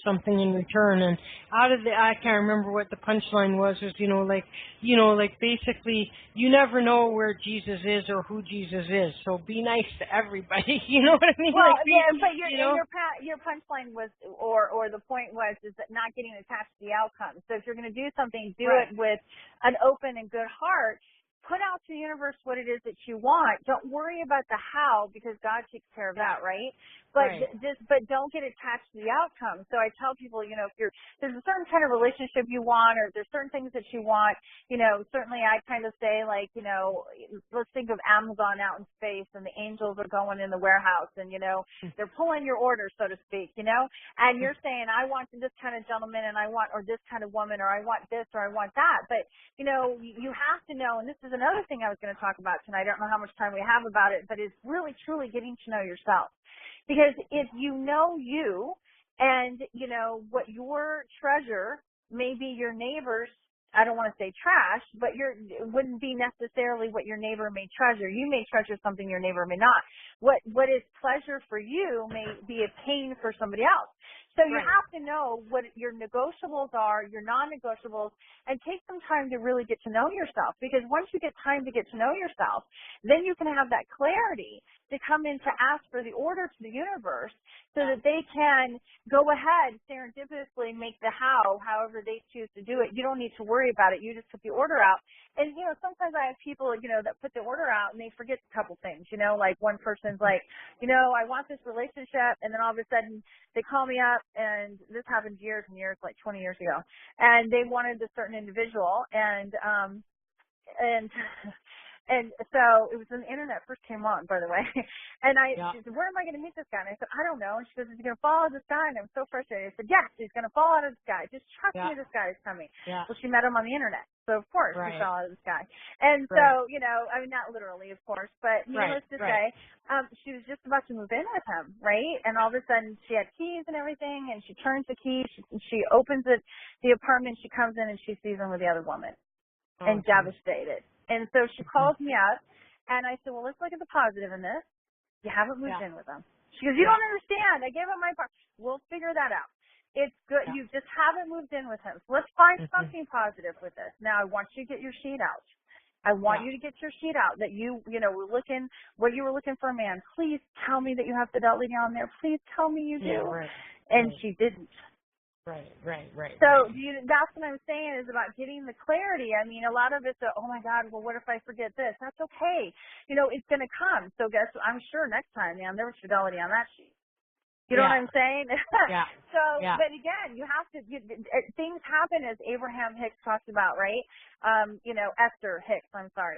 something in return. And I can't remember what the punchline was like basically you never know where Jesus is or who Jesus is, so be nice to everybody. You know what I mean? Well, like, but your punchline was, or the point was, is that not getting attached to the outcome. So if you're going to do something, do it with an open and good heart. Put out to the universe what it is that you want. Don't worry about the how, because God takes care of that, right? But but don't get attached to the outcome. So I tell people, if there's a certain kind of relationship you want, or there's certain things that you want, certainly I kind of say, like, let's think of Amazon out in space and the angels are going in the warehouse and, they're pulling your order, so to speak, and you're saying, I want this kind of gentleman and or this kind of woman, or I want this or I want that. But, you have to know, and this is another thing I was going to talk about tonight. I don't know how much time we have about it, but it's really, truly getting to know yourself. Because if you know you and, what your treasure may be your neighbor's, I don't want to say trash, but it wouldn't be necessarily what your neighbor may treasure. You may treasure something your neighbor may not. What is pleasure for you may be a pain for somebody else. So you have to know what your negotiables are, your non-negotiables, and take some time to really get to know yourself. Because once you get time to get to know yourself, then you can have that clarity to come in to ask for the order to the universe so that they can go ahead, serendipitously make the however they choose to do it. You don't need to worry about it. You just put the order out. And, sometimes I have people, that put the order out and they forget a couple things, like one person's like, I want this relationship, and then all of a sudden they call me up, and this happened years and years, like 20 years ago, and they wanted a certain individual, and so it was when the internet first came on, by the way. And she said, where am I going to meet this guy? And I said, I don't know. And she goes, is he going to fall out of the sky? And I'm so frustrated. I said, yes, he's going to fall out of the sky. Just trust me, this guy is coming. Yeah. Well, she met him on the internet. So, of course, he fell out of the sky. And so, not literally, of course, but needless to say, she was just about to move in with him, right? And all of a sudden, she had keys and everything, and she turns the key. She opens the apartment. She comes in, and she sees him with the other woman, and devastated. And so she calls me up, and I said, well, let's look at the positive in this. You haven't moved in with him. She goes, you don't understand. I gave him my part. We'll figure that out. It's good. You just haven't moved in with him. So let's find something positive with this. Now, I want you to get your sheet out. I want you to get your sheet out that you were looking, what you were looking for a man. Please tell me that you have fidelity on there. Please tell me you do. And she didn't. Right. So that's what I'm saying is about getting the clarity. I mean, a lot of it's, oh my God, well, what if I forget this? That's okay. It's going to come. So I'm sure next time, man, there was fidelity on that sheet. You know what I'm saying? But again, you have to, things happen as Abraham Hicks talks about, right? Esther Hicks,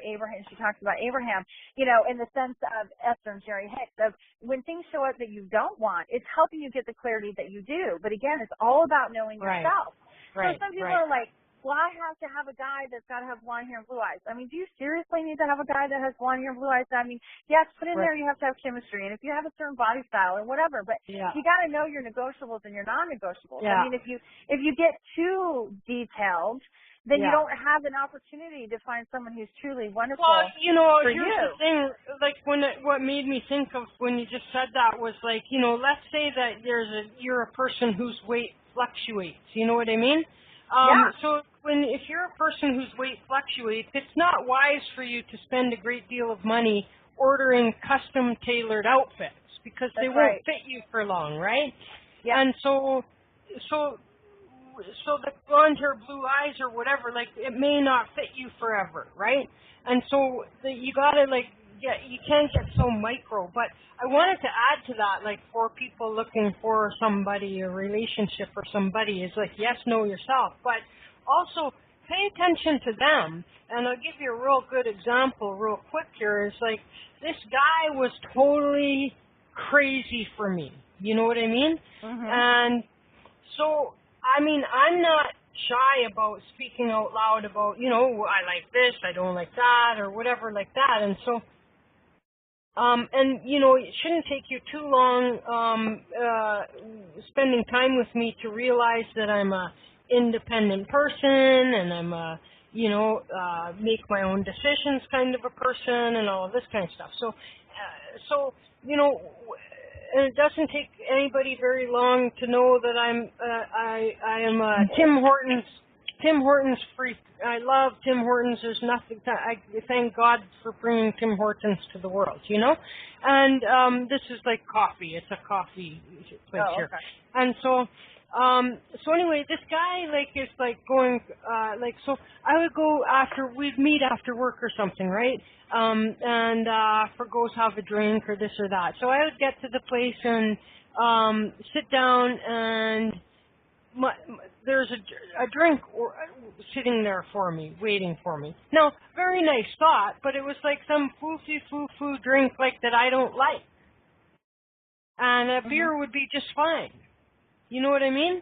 Abraham, she talks about Abraham, in the sense of Esther and Jerry Hicks, of when things show up that you don't want, it's helping you get the clarity that you do. But again, it's all about knowing yourself. So some people are like, well, I have to have a guy that's got to have blonde hair and blue eyes. I mean, do you seriously need to have a guy that has blonde hair and blue eyes? I mean, yes, put in there you have to have chemistry, and if you have a certain body style or whatever, but you got to know your negotiables and your non-negotiables. I mean, if you get too detailed, then you don't have an opportunity to find someone who's truly wonderful. Well, for here's you. the thing, like what made me think of when you just said that was like, let's say that you're a person whose weight fluctuates. You know what I mean? So if you're a person whose weight fluctuates, it's not wise for you to spend a great deal of money ordering custom tailored outfits because they won't fit you for long, right? Yeah. And so the blonde hair, blue eyes, or whatever, like it may not fit you forever, right? And so you gotta you can't get so micro. But I wanted to add to that, like for people looking for somebody, a relationship or somebody, is like, yes, know yourself, but also pay attention to them. And I'll give you a real good example real quick here. Is like this guy was totally crazy for me. You know what I mean? And so, I mean, I'm not shy about speaking out loud about, I like this, I don't like that, or whatever like that. And so And, you know, it shouldn't take you too long spending time with me to realize that I'm a independent person and I'm a, you know, make my own decisions kind of a person and all of this kind of stuff. So you know, and it doesn't take anybody very long to know that I am a Tim Hortons freak. I love Tim Hortons. There's nothing. I thank God for bringing Tim Hortons to the world. You know, and this is like coffee. It's a coffee place here, and so. So anyway, this guy like is like going like so I would go after we'd meet after work or something, right? And for goes have a drink or this or that. So I would get to the place and sit down and there's a drink sitting there for me, waiting for me. Now, very nice thought, but it was like some foo drink like that I don't like. And a beer would be just fine. You know what I mean?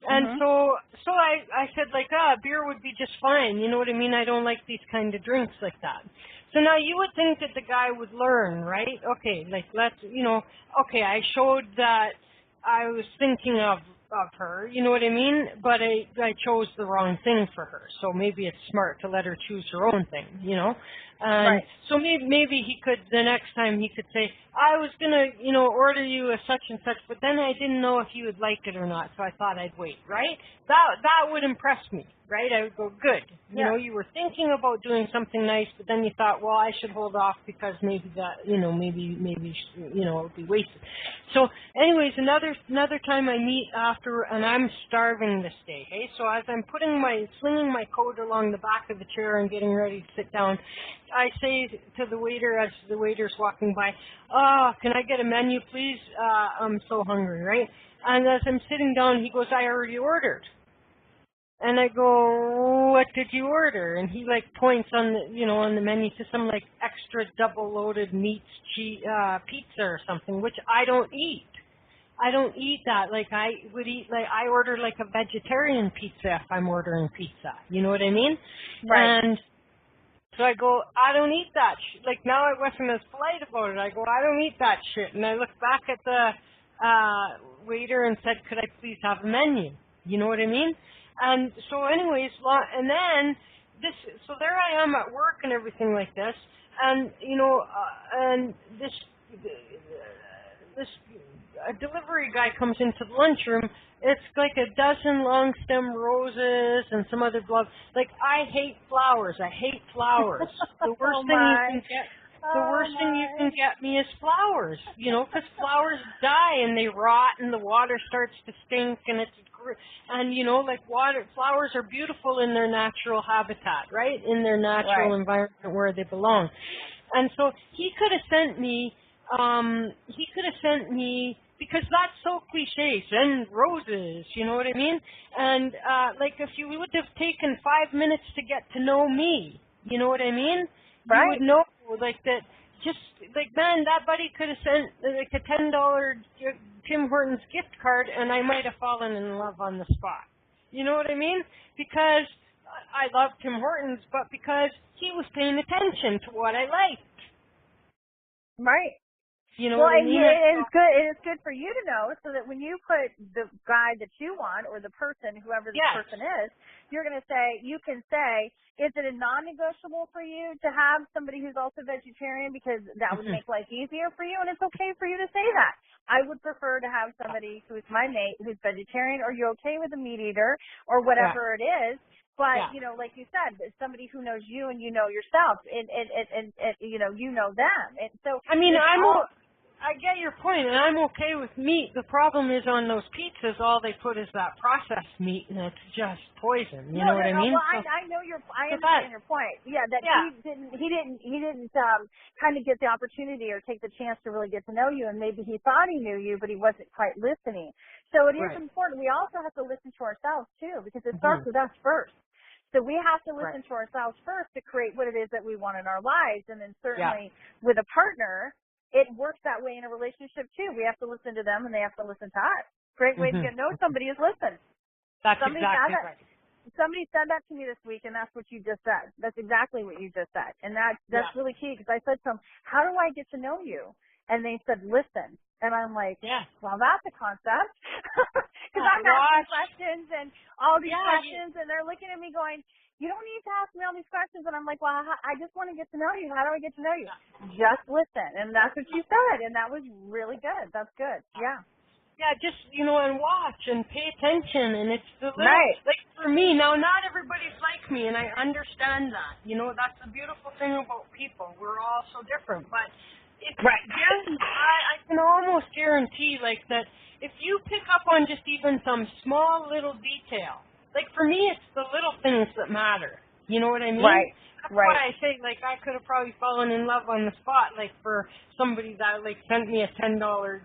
And so I said like, beer would be just fine. You know what I mean? I don't like these kind of drinks like that. So now you would think that the guy would learn, right? Okay, like let's, you know, okay, I showed that I was thinking of her, you know what I mean? But I chose the wrong thing for her. So maybe it's smart to let her choose her own thing, you know? And so maybe he could, the next time he could say, I was going to, you know, order you a such and such, but then I didn't know if you would like it or not, so I thought I'd wait, right? That would impress me, right? I would go, good. You know, you were thinking about doing something nice, but then you thought, well, I should hold off because maybe that, you know, maybe, you know, it would be wasted. So anyways, another time I meet after, and I'm starving this day, okay? So as I'm slinging my coat along the back of the chair and getting ready to sit down, I say to the waiter as the waiter's walking by, can I get a menu, please? I'm so hungry, right? And as I'm sitting down, he goes, I already ordered. And I go, what did you order? And he like points on the, you know, on the menu to some like extra double-loaded meats pizza or something, which I don't eat. I don't eat that. Like I would eat, like I order like a vegetarian pizza if I'm ordering pizza. You know what I mean? Right. And so I go, I don't eat that shit. Like now I wasn't as polite about it. I go, I don't eat that shit. And I looked back at the waiter and said, could I please have a menu? You know what I mean? And so anyways, and then so there I am at work and everything like this. And, you know, and this a delivery guy comes into the lunchroom. It's like a dozen long stem roses and some other blood. Like I hate flowers. I hate flowers. The worst thing you can get. The worst thing you can get me is flowers. You know, because flowers die and they rot and the water starts to stink and you know, like flowers are beautiful in their natural habitat, right? In their natural environment where they belong. And so he could have sent me. Because that's so cliche, send roses, you know what I mean? And, like, if you would have taken 5 minutes to get to know me, you know what I mean? Right. You would know, like, that just, like, man, that buddy could have sent, like, a $10 Tim Hortons gift card, and I might have fallen in love on the spot. You know what I mean? Because I love Tim Hortons, but because he was paying attention to what I liked. Right. You know what I mean? It's good. It's good for you to know, so that when you put the guy that you want or the person, whoever the person is, you're going to say, you can say, is it a non-negotiable for you to have somebody who's also vegetarian because that would make life easier for you, and it's okay for you to say that. I would prefer to have somebody who's my mate who's vegetarian, or you're okay with a meat eater, or whatever it is. But, you know, like you said, it's somebody who knows you and you know yourself, and you know them. And so, I mean, I get your point, and I'm okay with meat. The problem is on those pizzas, all they put is that processed meat, and it's just poison. You know what I mean? Well, I understand your point. Yeah, that he didn't kind of get the opportunity or take the chance to really get to know you, and maybe he thought he knew you, but he wasn't quite listening. So it is important. We also have to listen to ourselves too, because it starts with us first. So we have to listen to ourselves first to create what it is that we want in our lives, and then certainly with a partner, it works that way in a relationship too. We have to listen to them and they have to listen to us. Great way to get to know somebody is listen. That's exactly right. somebody said that to me this week, and that's what you just said. That's exactly what you just said, and that's really key, because I said to them, "How do I get to know you?" And they said, "Listen." And I'm like, well, that's a concept, because I'm asking questions and all these questions, and they're looking at me going, "You don't need to ask me all these questions." And I'm like, well, I just want to get to know you. How do I get to know you? Just listen. And that's what you said, and that was really good. That's good. Yeah. Yeah, just, and watch and pay attention. And it's the little, like for me, now not everybody's like me, and I understand that. That's the beautiful thing about people. We're all so different. But it's, I can almost guarantee, like, that if you pick up on just even some small little detail, like for me, it's the little things that matter. You know what I mean? Right. That's why I say, like, I could have probably fallen in love on the spot, like, for somebody that, like, sent me a $10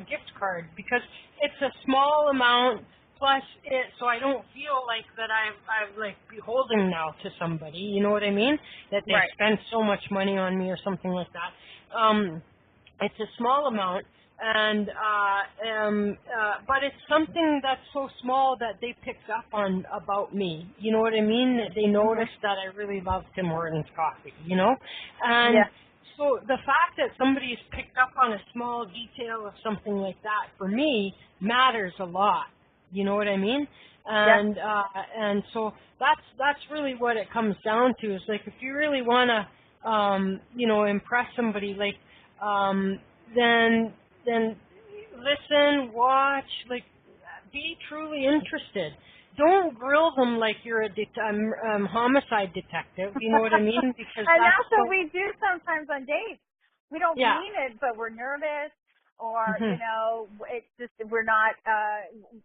gift card, because it's a small amount, plus so I don't feel like that I've like, beholden now to somebody, you know what I mean? That they spent so much money on me or something like that. It's a small amount, and but it's something that's so small that they picked up on about me. You know what I mean? That they noticed that I really love Tim Hortons coffee. And so the fact that somebody's picked up on a small detail of something like that, for me, matters a lot. You know what I mean? And and so that's really what it comes down to. Is like, if you really want to impress somebody, like then listen, watch, like, be truly interested. Don't grill them like you're a homicide detective. You know what I mean? Because and that's what we do sometimes on dates. We don't mean it, but we're nervous, or it's just we're not.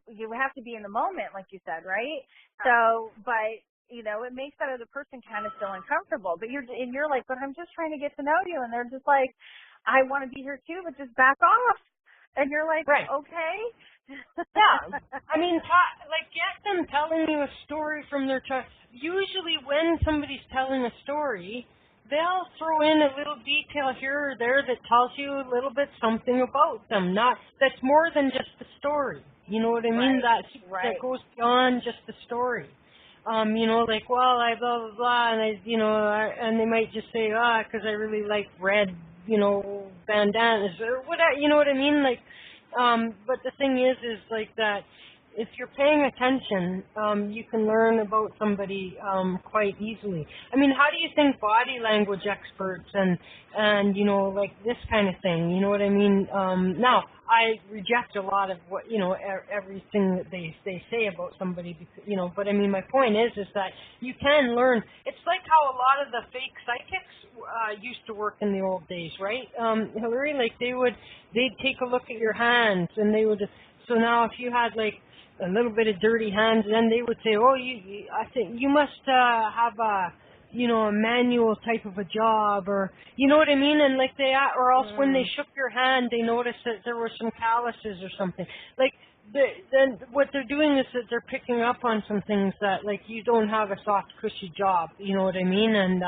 You have to be in the moment, like you said, right? So, but it makes that other person kind of feel uncomfortable. But you're like, but I'm just trying to get to know you, and they're just like, I want to be here too, but just back off. And you're like, okay. I mean, get them telling you a story from their child. Usually when somebody's telling a story, they'll throw in a little detail here or there that tells you a little bit something about them. That's more than just the story. You know what I mean? That goes beyond just the story. Like, well, I blah, blah, blah, and and they might just say, because I really like red, bandanas or whatever, you know what I mean? Like, but the thing is like that if you're paying attention, you can learn about somebody quite easily. I mean, how do you think body language experts and like this kind of thing, you know what I mean? Now, I reject a lot of what, everything that they say about somebody, because, but I mean, my point is that you can learn. It's like how a lot of the fake psychics used to work in the old days, right? Hillary, like they'd take a look at your hands, and they would, so now if you had like a little bit of dirty hands, then they would say, oh, I think you must have a manual type of a job, or you know what I mean, and like or else when they shook your hand, they noticed that there were some calluses or something. Like then what they're doing is that they're picking up on some things that, like, you don't have a soft, cushy job, you know what I mean, and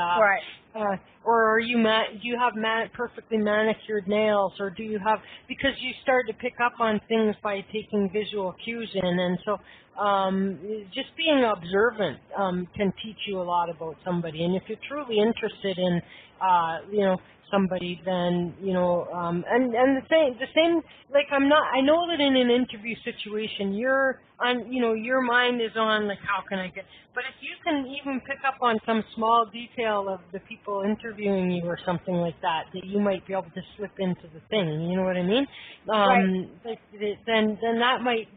or are you do you have perfectly manicured nails, or do you have, because you start to pick up on things by taking visual cues in, and so just being observant can teach you a lot about somebody. And if you're truly interested in somebody, then and the same like I know that in an interview situation your mind is on, like, how can I get, but if you can even pick up on some small detail of the people interviewing you or something like that you might be able to slip into the thing, you know what I mean? Then that might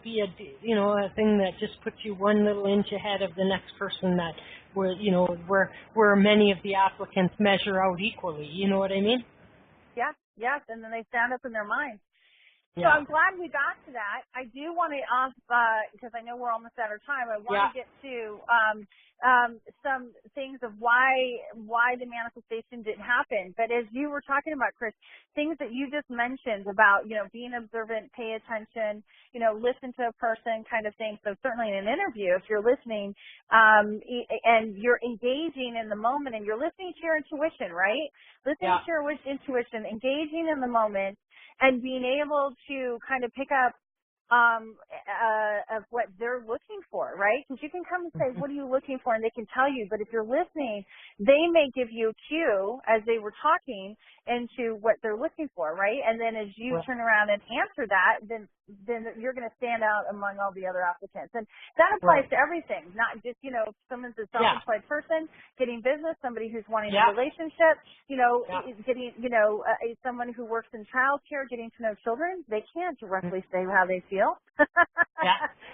be a thing that just puts you one little inch ahead of the next person that where many of the applicants measure out equally, you know what I mean? Yeah, yes, and then they stand up in their mind. So I'm glad we got to that. I do want to because I know we're almost out of time. I want to get to some things of why the manifestation didn't happen. But as you were talking about, Chris, things that you just mentioned about, being observant, pay attention, listen to a person kind of thing. So certainly in an interview, if you're listening and you're engaging in the moment and you're listening to your intuition, right? Listening to your intuition, engaging in the moment, and being able to kind of pick up of what they're looking for, right? Because you can come and say, what are you looking for? And they can tell you, but if you're listening, they may give you a cue as they were talking into what they're looking for, right? And then as you turn around and answer that, then you're going to stand out among all the other applicants. And that applies to everything, not just, if someone's a self-employed person getting business, somebody who's wanting a relationship, getting, someone who works in childcare, getting to know children, they can't directly say how they feel.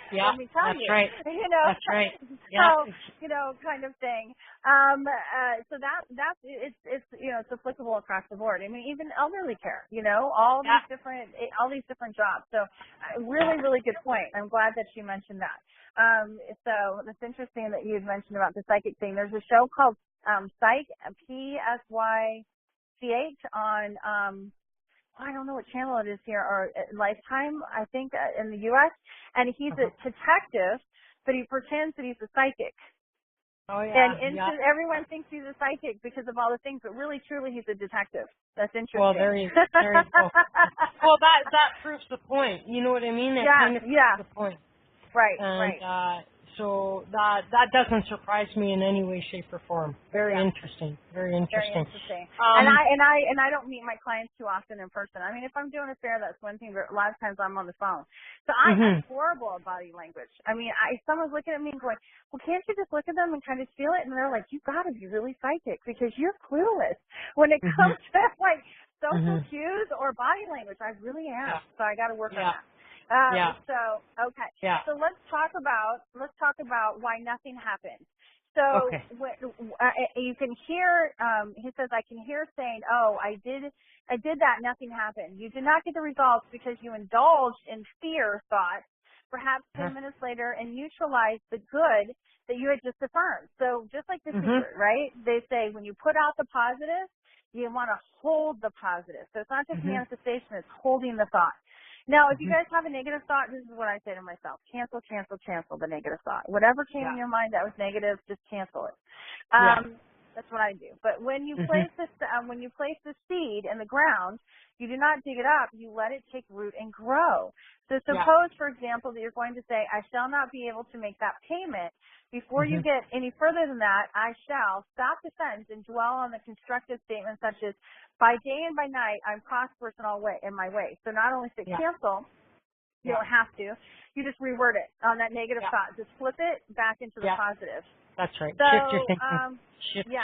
Let me tell you. Right. That's right. So, kind of thing. So that's it's applicable across the board. I mean, even elderly care, all these different jobs. So, really, really good point. I'm glad that you mentioned that. So it's interesting that you had mentioned about the psychic thing. There's a show called Psych, PSYCH on I don't know what channel it is here, or Lifetime, I think, in the U.S. And he's a detective, but he pretends that he's a psychic. Oh, yeah. And everyone thinks he's a psychic because of all the things, but really, truly, he's a detective. That's interesting. Well, there you go. Well, that proves the point. You know what I mean? That kind of proves the point. Right, right. So that doesn't surprise me in any way, shape, or form. Very interesting. Very interesting. And I don't meet my clients too often in person. I mean, if I'm doing a fair, that's one thing. But a lot of times I'm on the phone. So I'm horrible at body language. I mean, someone's looking at me and going, "Well, can't you just look at them and kind of feel it?" And they're like, "You got to be really psychic because you're clueless when it comes to like social cues or body language." I really am. So I got to work on that. So, okay. So let's talk about why nothing happened. So you can hear, he says, I can hear saying, "Oh, I did that, nothing happened." You did not get the results because you indulged in fear thoughts, perhaps 10 minutes later, and neutralized the good that you had just affirmed. So just like the secret, right? They say when you put out the positive, you want to hold the positive. So it's not just manifestation, it's holding the thought. Now, if you guys have a negative thought, this is what I say to myself: cancel the negative thought. Whatever came in your mind that was negative, just cancel it. That's what I do. But when you place this, when you place the seed in the ground, you do not dig it up. You let it take root and grow. So suppose, for example, that you're going to say, "I shall not be able to make that payment." Before you get any further than that, "I shall," stop the sentence and dwell on the constructive statements such as, "By day and by night, I'm prosperous in my way." So not only say cancel, you don't have to. You just reword it on that negative thought. Just flip it back into the positive. That's right. So, shift your thinking.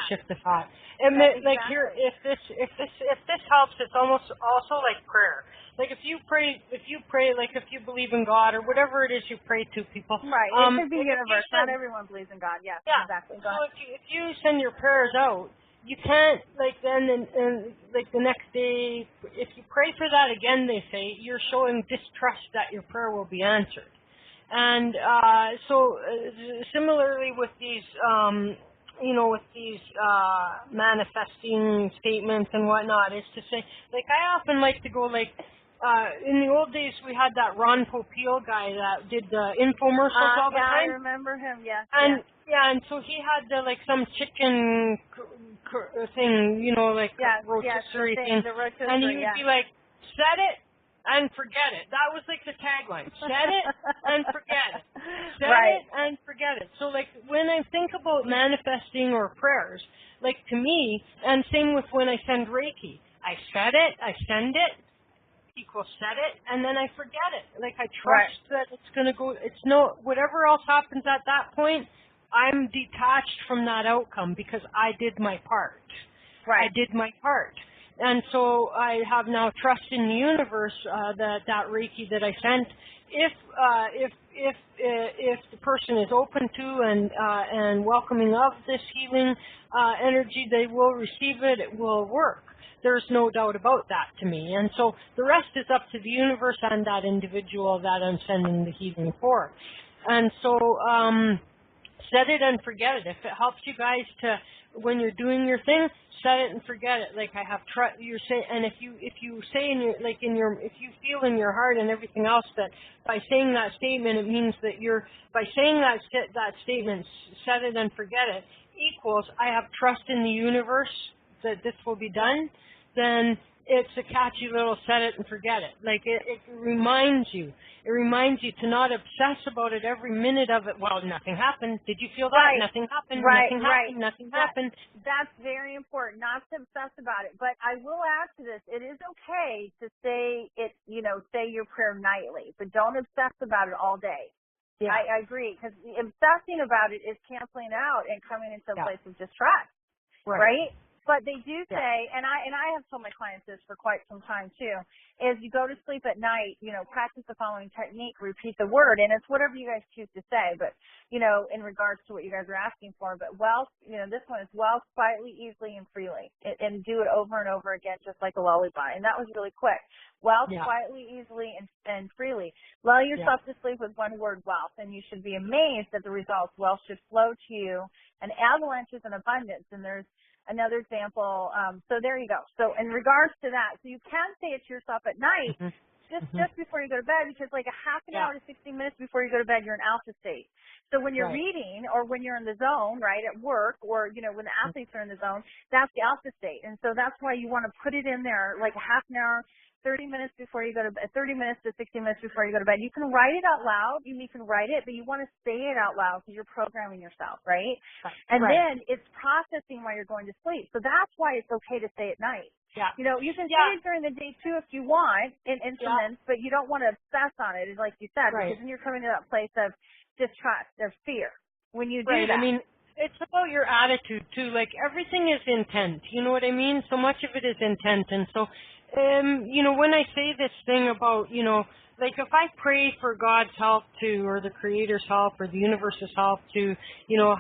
Shift the thought. And like here, if this helps, it's almost also like prayer. Like if you pray, like if you believe in God or whatever it is you pray to, people. Right. It could be universe. Not everyone believes in God. Yes. Exactly. So if you send your prayers out, you can't then like the next day, if you pray for that again, they say you're showing distrust that your prayer will be answered. And so similarly with these, manifesting statements and whatnot, is to say, like I often like to go like, in the old days we had that Ron Popeil guy that did the infomercials all the time. I remember him. Yes. And and so he had the some chicken thing, rotisserie thing, and he would be like, "Set it and forget it." That was like the tagline: "Set it and forget it." Set it and forget it. So like when I think about manifesting or prayers, like to me, and same with when I send Reiki, I set it, I send it, equals set it, and then I forget it. Like I trust that it's going to go. It's whatever else happens at that point, I'm detached from that outcome because I did my part. I did my part. And so I have now trust in the universe that Reiki that I sent. If the person is open to and welcoming of this healing energy, they will receive it. It will work. There's no doubt about that to me. And so the rest is up to the universe and that individual that I'm sending the healing for. And so set it and forget it. If it helps you guys to, when you're doing your thing, set it and forget it. Like I have trust. You're saying, and if you say if you feel in your heart and everything else that by saying that statement, it means that by saying that statement, set it and forget it, equals I have trust in the universe that this will be done. Then it's a catchy little set it and forget it. Like it reminds you. It reminds you to not obsess about it every minute of it. Well, nothing happened. Did you feel that? Right. Nothing happened. Right. Nothing Right. happened. Nothing happened. That's very important, not to obsess about it. But I will add to this, it is okay to say it, say your prayer nightly, but don't obsess about it all day. Yeah. I agree, because obsessing about it is canceling out and coming into a place of distress, right? But they do say, and I have told my clients this for quite some time too, is you go to sleep at night, practice the following technique, repeat the word, and it's whatever you guys choose to say, but, in regards to what you guys are asking for, but wealth, this one is wealth quietly, easily, and freely, and do it over and over again, just like a lullaby, and that was really quick. Wealth quietly, easily, and freely. Lull yourself to sleep with one word, wealth, and you should be amazed at the results. Wealth should flow to you, and avalanches and abundance, and there's another example. So there you go. So in regards to that, so you can say it to yourself at night, just before you go to bed, because like a half an hour to 60 minutes before you go to bed, you're in alpha state. So when you're reading or when you're in the zone, right, at work, or, when the athletes are in the zone, that's the alpha state. And so that's why you want to put it in there like a half an hour, 30 minutes before you go to bed, 30 minutes to 60 minutes before you go to bed. You can write it out loud. You can write it, but you want to say it out loud because you're programming yourself, right? And then it's processing while you're going to sleep. So that's why it's okay to say at night. Yeah. You can say it during the day too if you want in increments, but you don't want to obsess on it, like you said, because then you're coming to that place of distrust, of fear. When you do that. I mean, it's about your attitude too. Like everything is intent. You know what I mean? So much of it is intent. And so, when I say this thing about, like if I pray for God's help to, or the Creator's help, or the universe's help to,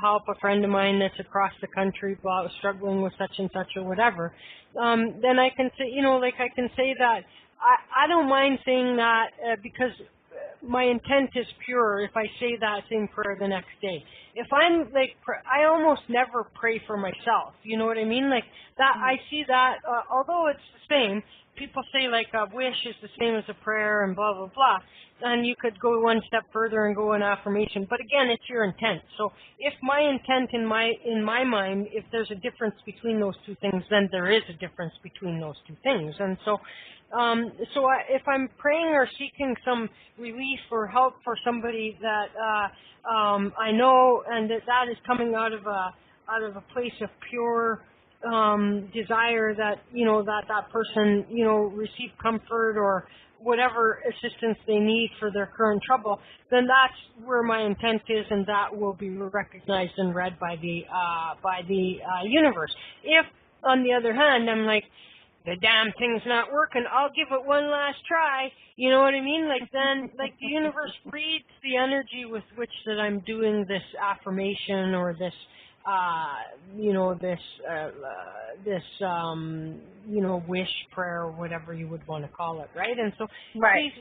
help a friend of mine that's across the country struggling with such and such or whatever, then I can say, I can say that I don't mind saying that because my intent is pure if I say that same prayer the next day. If I'm like, I almost never pray for myself. You know what I mean? Like that, I see that, although it's the same, people say like a wish is the same as a prayer and blah, blah, blah. And you could go one step further and go an affirmation. But again, it's your intent. So if my intent in my mind, if there's a difference between those two things, then there is a difference between those two things. And so, if I'm praying or seeking some relief or help for somebody that I know, and that is coming out of a place of pure desire that that person receive comfort or whatever assistance they need for their current trouble, then that's where my intent is, and that will be recognized and read by the universe. If, on the other hand, I'm like, the damn thing's not working, I'll give it one last try, you know what I mean? Like then, like the universe reads the energy with which that I'm doing this affirmation or this wish prayer or whatever you would want to call it, right? And so, please,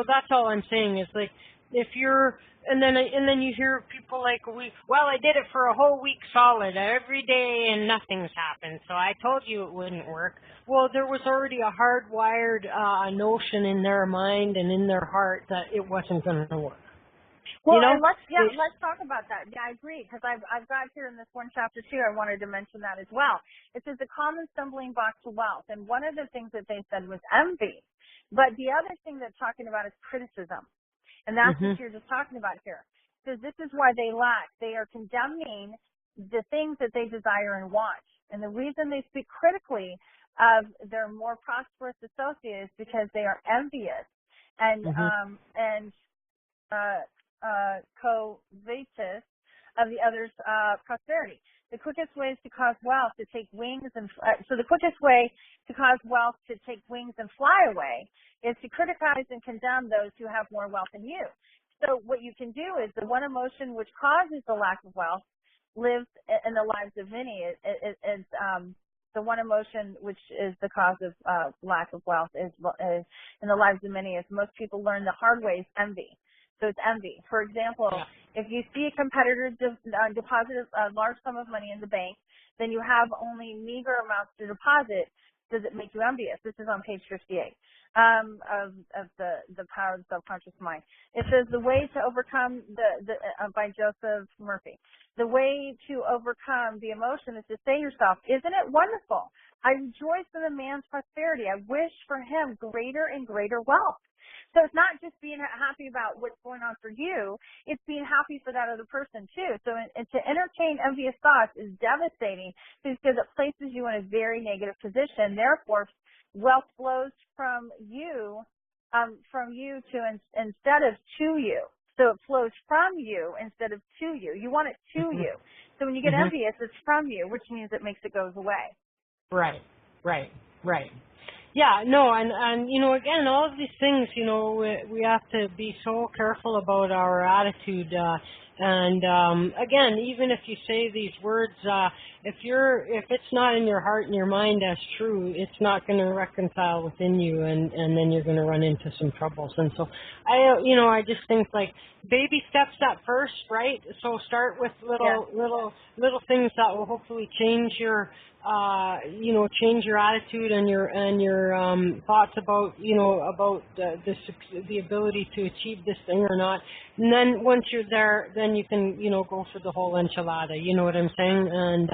that's all I'm saying is like, if you're, and then you hear people like, I did it for a whole week solid every day and nothing's happened, so I told you it wouldn't work. Well, there was already a hardwired notion in their mind and in their heart that it wasn't going to work. Well, and let's talk about that. Yeah, I agree, because I've got here in this one chapter too, I wanted to mention that as well. It says the common stumbling block to wealth, and one of the things that they said was envy. But the other thing they're talking about is criticism, and that's what you're just talking about here. Because this is why they lack. They are condemning the things that they desire and want, and the reason they speak critically of their more prosperous associates is because they are envious and covetous of the other's prosperity. The quickest way to cause wealth to take wings and the quickest way to cause wealth to take wings and fly away is to criticize and condemn those who have more wealth than you. So what you can do is the one emotion which causes the lack of wealth lives in the lives of many. The one emotion which is the cause of lack of wealth is in the lives of many is most people learn the hard way is envy. So it's envy. For example, if you see a competitor deposit a large sum of money in the bank, then you have only meager amounts to deposit, does it make you envious? This is on page 58 of the Power of the Subconscious Mind. It says the way to overcome by Joseph Murphy. The way to overcome the emotion is to say to yourself, isn't it wonderful? I rejoice in the man's prosperity. I wish for him greater and greater wealth. So it's not just being happy about what's going on for you, it's being happy for that other person too. So and to entertain envious thoughts is devastating because it places you in a very negative position. Therefore, wealth flows from you to instead of to you. So it flows from you instead of to you. You want it to you. So when you get envious, it's from you, which means it makes it goes away. Right. Yeah, no, and you know, again, all of these things, you know, we have to be so careful about our attitude. Again, even if you say these words, if it's not in your heart and your mind as true, it's not going to reconcile within you, and then you're going to run into some troubles. And so, I just think like baby steps at first, right? So start with little things that will hopefully change your change your attitude and your thoughts about the ability to achieve this thing or not. And then once you're there, then you can go for the whole enchilada. You know what I'm saying? And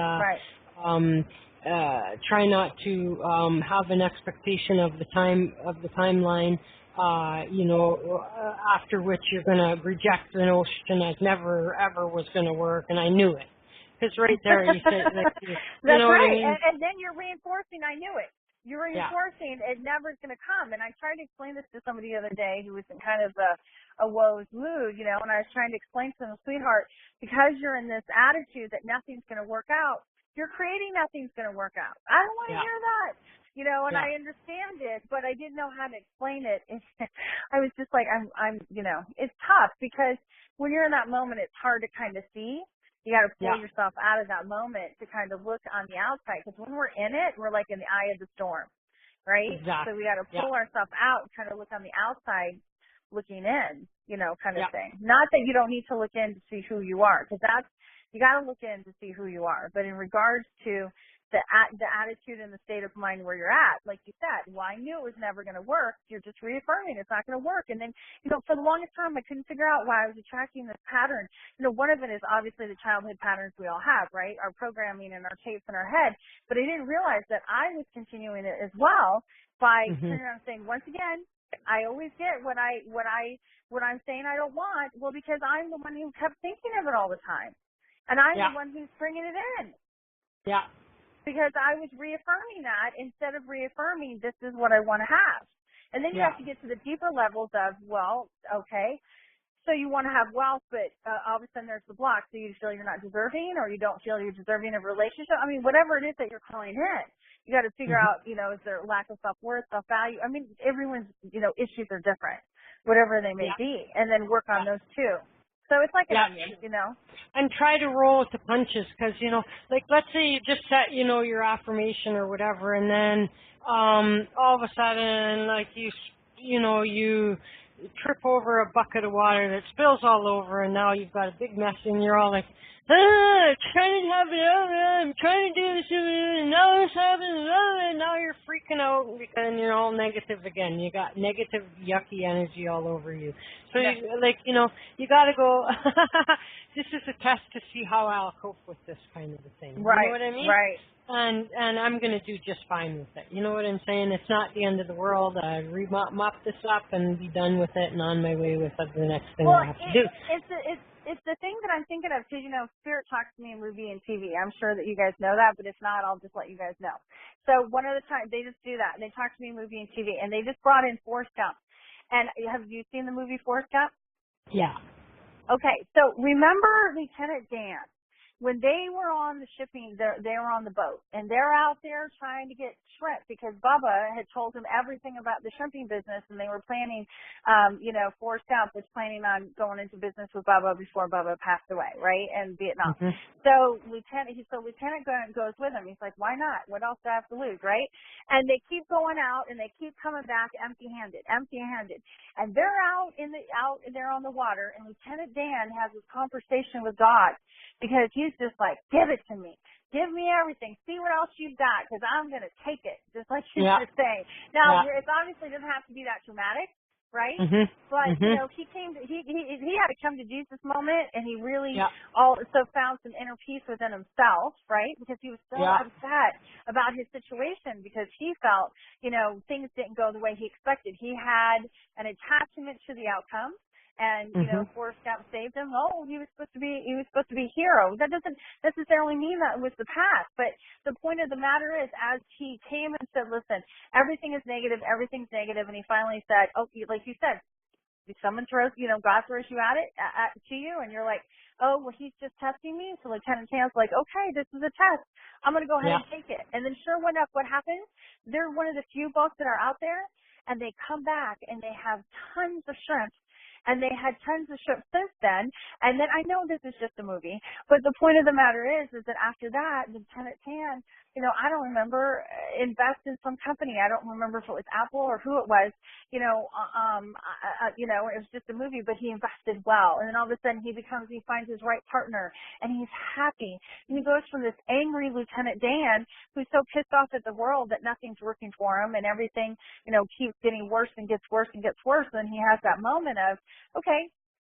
try not to have an expectation of the timeline. After which you're going to reject the notion as never ever was going to work, and I knew it. Because right there you say, like, you That's know right. what I mean? And then you're reinforcing, I knew it. You're reinforcing it never is going to come. And I tried to explain this to somebody the other day who was in kind of a woes mood, and I was trying to explain to them, sweetheart, because you're in this attitude that nothing's going to work out, you're creating nothing's going to work out. I don't want to hear that. And I understand it, but I didn't know how to explain it. I was just like, it's tough because when you're in that moment, it's hard to kind of see. You got to pull yourself out of that moment to kind of look on the outside. Because when we're in it, we're like in the eye of the storm, right? Exactly. So we got to pull ourselves out and kind of look on the outside, looking in, kind of thing. Not that you don't need to look in to see who you are, because you got to look in to see who you are. But in regards to the attitude and the state of mind where you're at, like you said, well, I knew it was never going to work. You're just reaffirming it's not going to work. And then, for the longest time, I couldn't figure out why I was attracting this pattern. One of it is obviously the childhood patterns we all have, right? Our programming and our tapes in our head. But I didn't realize that I was continuing it as well by turning around and saying, once again, I always get what I'm saying I don't want. Well, because I'm the one who kept thinking of it all the time. And I'm the one who's bringing it in. Yeah. Because I was reaffirming that instead of reaffirming this is what I want to have. And then you have to get to the deeper levels of, well, okay, so you want to have wealth, but all of a sudden there's the block. So you feel you're not deserving, or you don't feel you're deserving of a relationship. I mean, whatever it is that you're calling in, you got to figure out, is there lack of self-worth, self-value? I mean, everyone's, issues are different, whatever they may be, and then work on those too. So it's like an onion, And try to roll with the punches because, like let's say you just set, your affirmation or whatever, and then all of a sudden, like you trip over a bucket of water that spills all over, and now you've got a big mess, and you're all like, trying to have it over, I'm trying to do this, and now this happens, and now you're freaking out, and you're all negative again. You got negative, yucky energy all over you. So, you got to go, this is a test to see how I'll cope with this kind of a thing. Right, you know what I mean? Right. And I'm going to do just fine with it. You know what I'm saying? It's not the end of the world. I mop this up and be done with it and on my way with the next thing I have to do. It's the thing that I'm thinking of because, Spirit talks to me in movie and TV. I'm sure that you guys know that, but if not, I'll just let you guys know. So one of the times, they just do that. They talk to me in movie and TV, and they just brought in Forrest Gump. And have you seen the movie Forrest Gump? Yeah. Okay, so remember Lieutenant Dan. When they were on the shipping, they were on the boat, and they're out there trying to get shrimp because Bubba had told them everything about the shrimping business, and they were planning, Forrest Gump was planning on going into business with Bubba before Bubba passed away, right, in Vietnam. So Lieutenant goes with him. He's like, why not? What else do I have to lose, right? And they keep going out, and they keep coming back empty-handed. And they're out there on the water, and Lieutenant Dan has this conversation with God because he's just like, give it to me. give me everything. See what else you've got, because I'm going to take it, just like you were saying. Now, it obviously doesn't have to be that dramatic, right? But, you know, he had a come to Jesus moment, and he really also found some inner peace within himself, right? Because he was so upset about his situation, because he felt, you know, things didn't go the way he expected. He had an attachment to the outcome. And, you know, Forrest Gump saved him. Oh, he was supposed to be a hero. That doesn't necessarily mean that it was the past. But the point of the matter is, as he came and said, listen, everything is negative, everything's negative, and he finally said, oh, like you said, someone throws, you know, God throws you to you, and you're like, oh, well, he's just testing me. So Lieutenant Dan's like, okay, this is a test. I'm going to go ahead and take it. And then sure enough, what happens? They're one of the few boats that are out there, and they come back, and they have tons of shrimp. And they had tons of shrimp since then. And then I know this is just a movie, but the point of the matter is that after that, Lieutenant Dan, you know, I don't remember, invest in some company. I don't remember if it was Apple or who it was. You know, it was just a movie, but he invested well. And then all of a sudden he finds his right partner, and he's happy. And he goes from this angry Lieutenant Dan, who's so pissed off at the world that nothing's working for him and everything, you know, keeps getting worse and gets worse and gets worse. And he has that moment of, okay,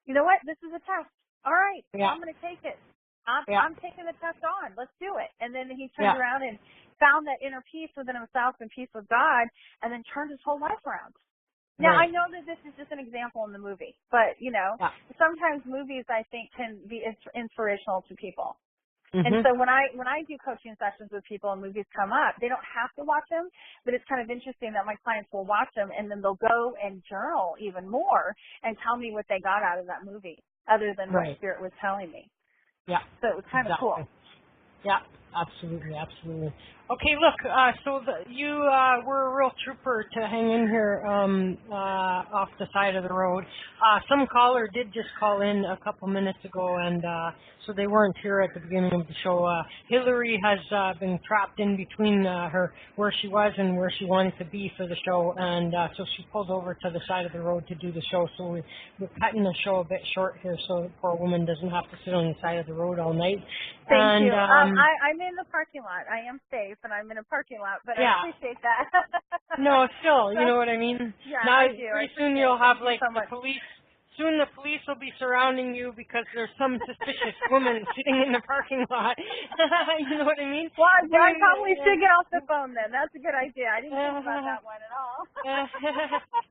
you know what? This is a test. All right, I'm going to take it. I'm taking the test on. Let's do it. And then he turned around and found that inner peace within himself and peace with God, and then turned his whole life around. Now, I know that this is just an example in the movie, but, you know, sometimes movies, I think, can be inspirational to people. And so when I do coaching sessions with people and movies come up, they don't have to watch them, but it's kind of interesting that my clients will watch them, and then they'll go and journal even more and tell me what they got out of that movie, other than what Spirit was telling me. Yeah. So it was kind of cool. Yeah, absolutely. Okay, look, so you were a real trooper to hang in here off the side of the road. Some caller did just call in a couple minutes ago, and so they weren't here at the beginning of the show. Hillary has been trapped in between her where she was and where she wanted to be for the show, and so she pulled over to the side of the road to do the show. So we're cutting the show a bit short here, so the poor woman doesn't have to sit on the side of the road all night. Thank you. I'm in the parking lot. I am safe, and I'm in a parking lot, but I appreciate that. No, still, you know what I mean? Yeah, now, I do. Pretty soon you'll have, like, the police. Soon the police will be surrounding you because there's some suspicious woman sitting in the parking lot. You know what I mean? Well, I probably should get off the phone then. That's a good idea. I didn't think about that one at all.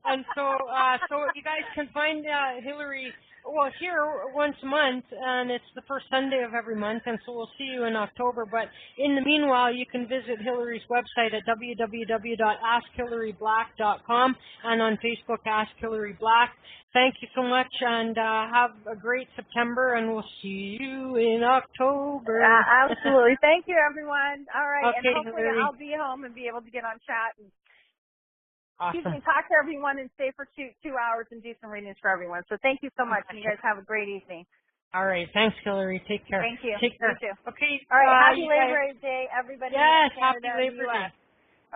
And so you guys can find Hillary, well, here once a month, and it's the first Sunday of every month, and so we'll see you in October. But in the meanwhile, you can visit Hillary's website at www.askhillaryblack.com, and on Facebook, Ask Hillary Black. Thank you so much, and have a great September, and we'll see you in October. Absolutely. Thank you, everyone. All right, okay, and hopefully Hillary. I'll be home and be able to get on chat and awesome. talk to everyone and stay for 2 hours and do some readings for everyone. So thank you so much, and you guys have a great evening. All right. Thanks, Hillary. Take care. Thank you. Take care. You too. Okay. All right. Happy Labor Day, everybody. Yes, in Canada happy Labor Day.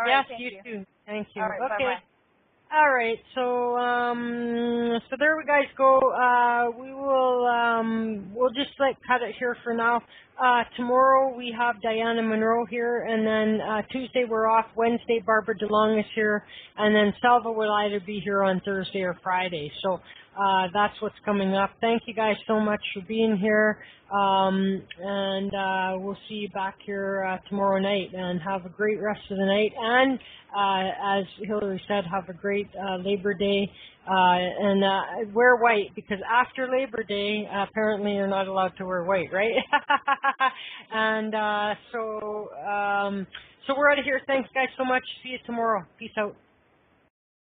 All right, yes, you too. Thank you. All right, okay. Bye-bye. All right. So so there we guys go. We will we'll just cut it here for now. Tomorrow we have Diana Monroe here, and then Tuesday we're off. Wednesday Barbara DeLong is here, and then Salva will either be here on Thursday or Friday. So that's what's coming up. Thank you guys so much for being here, and we'll see you back here tomorrow night, and have a great rest of the night, and as Hillary said, have a great Labor Day, and wear white, because after Labor Day apparently you're not allowed to wear white, right? And so we're out of here. Thanks guys so much. See you tomorrow. Peace out.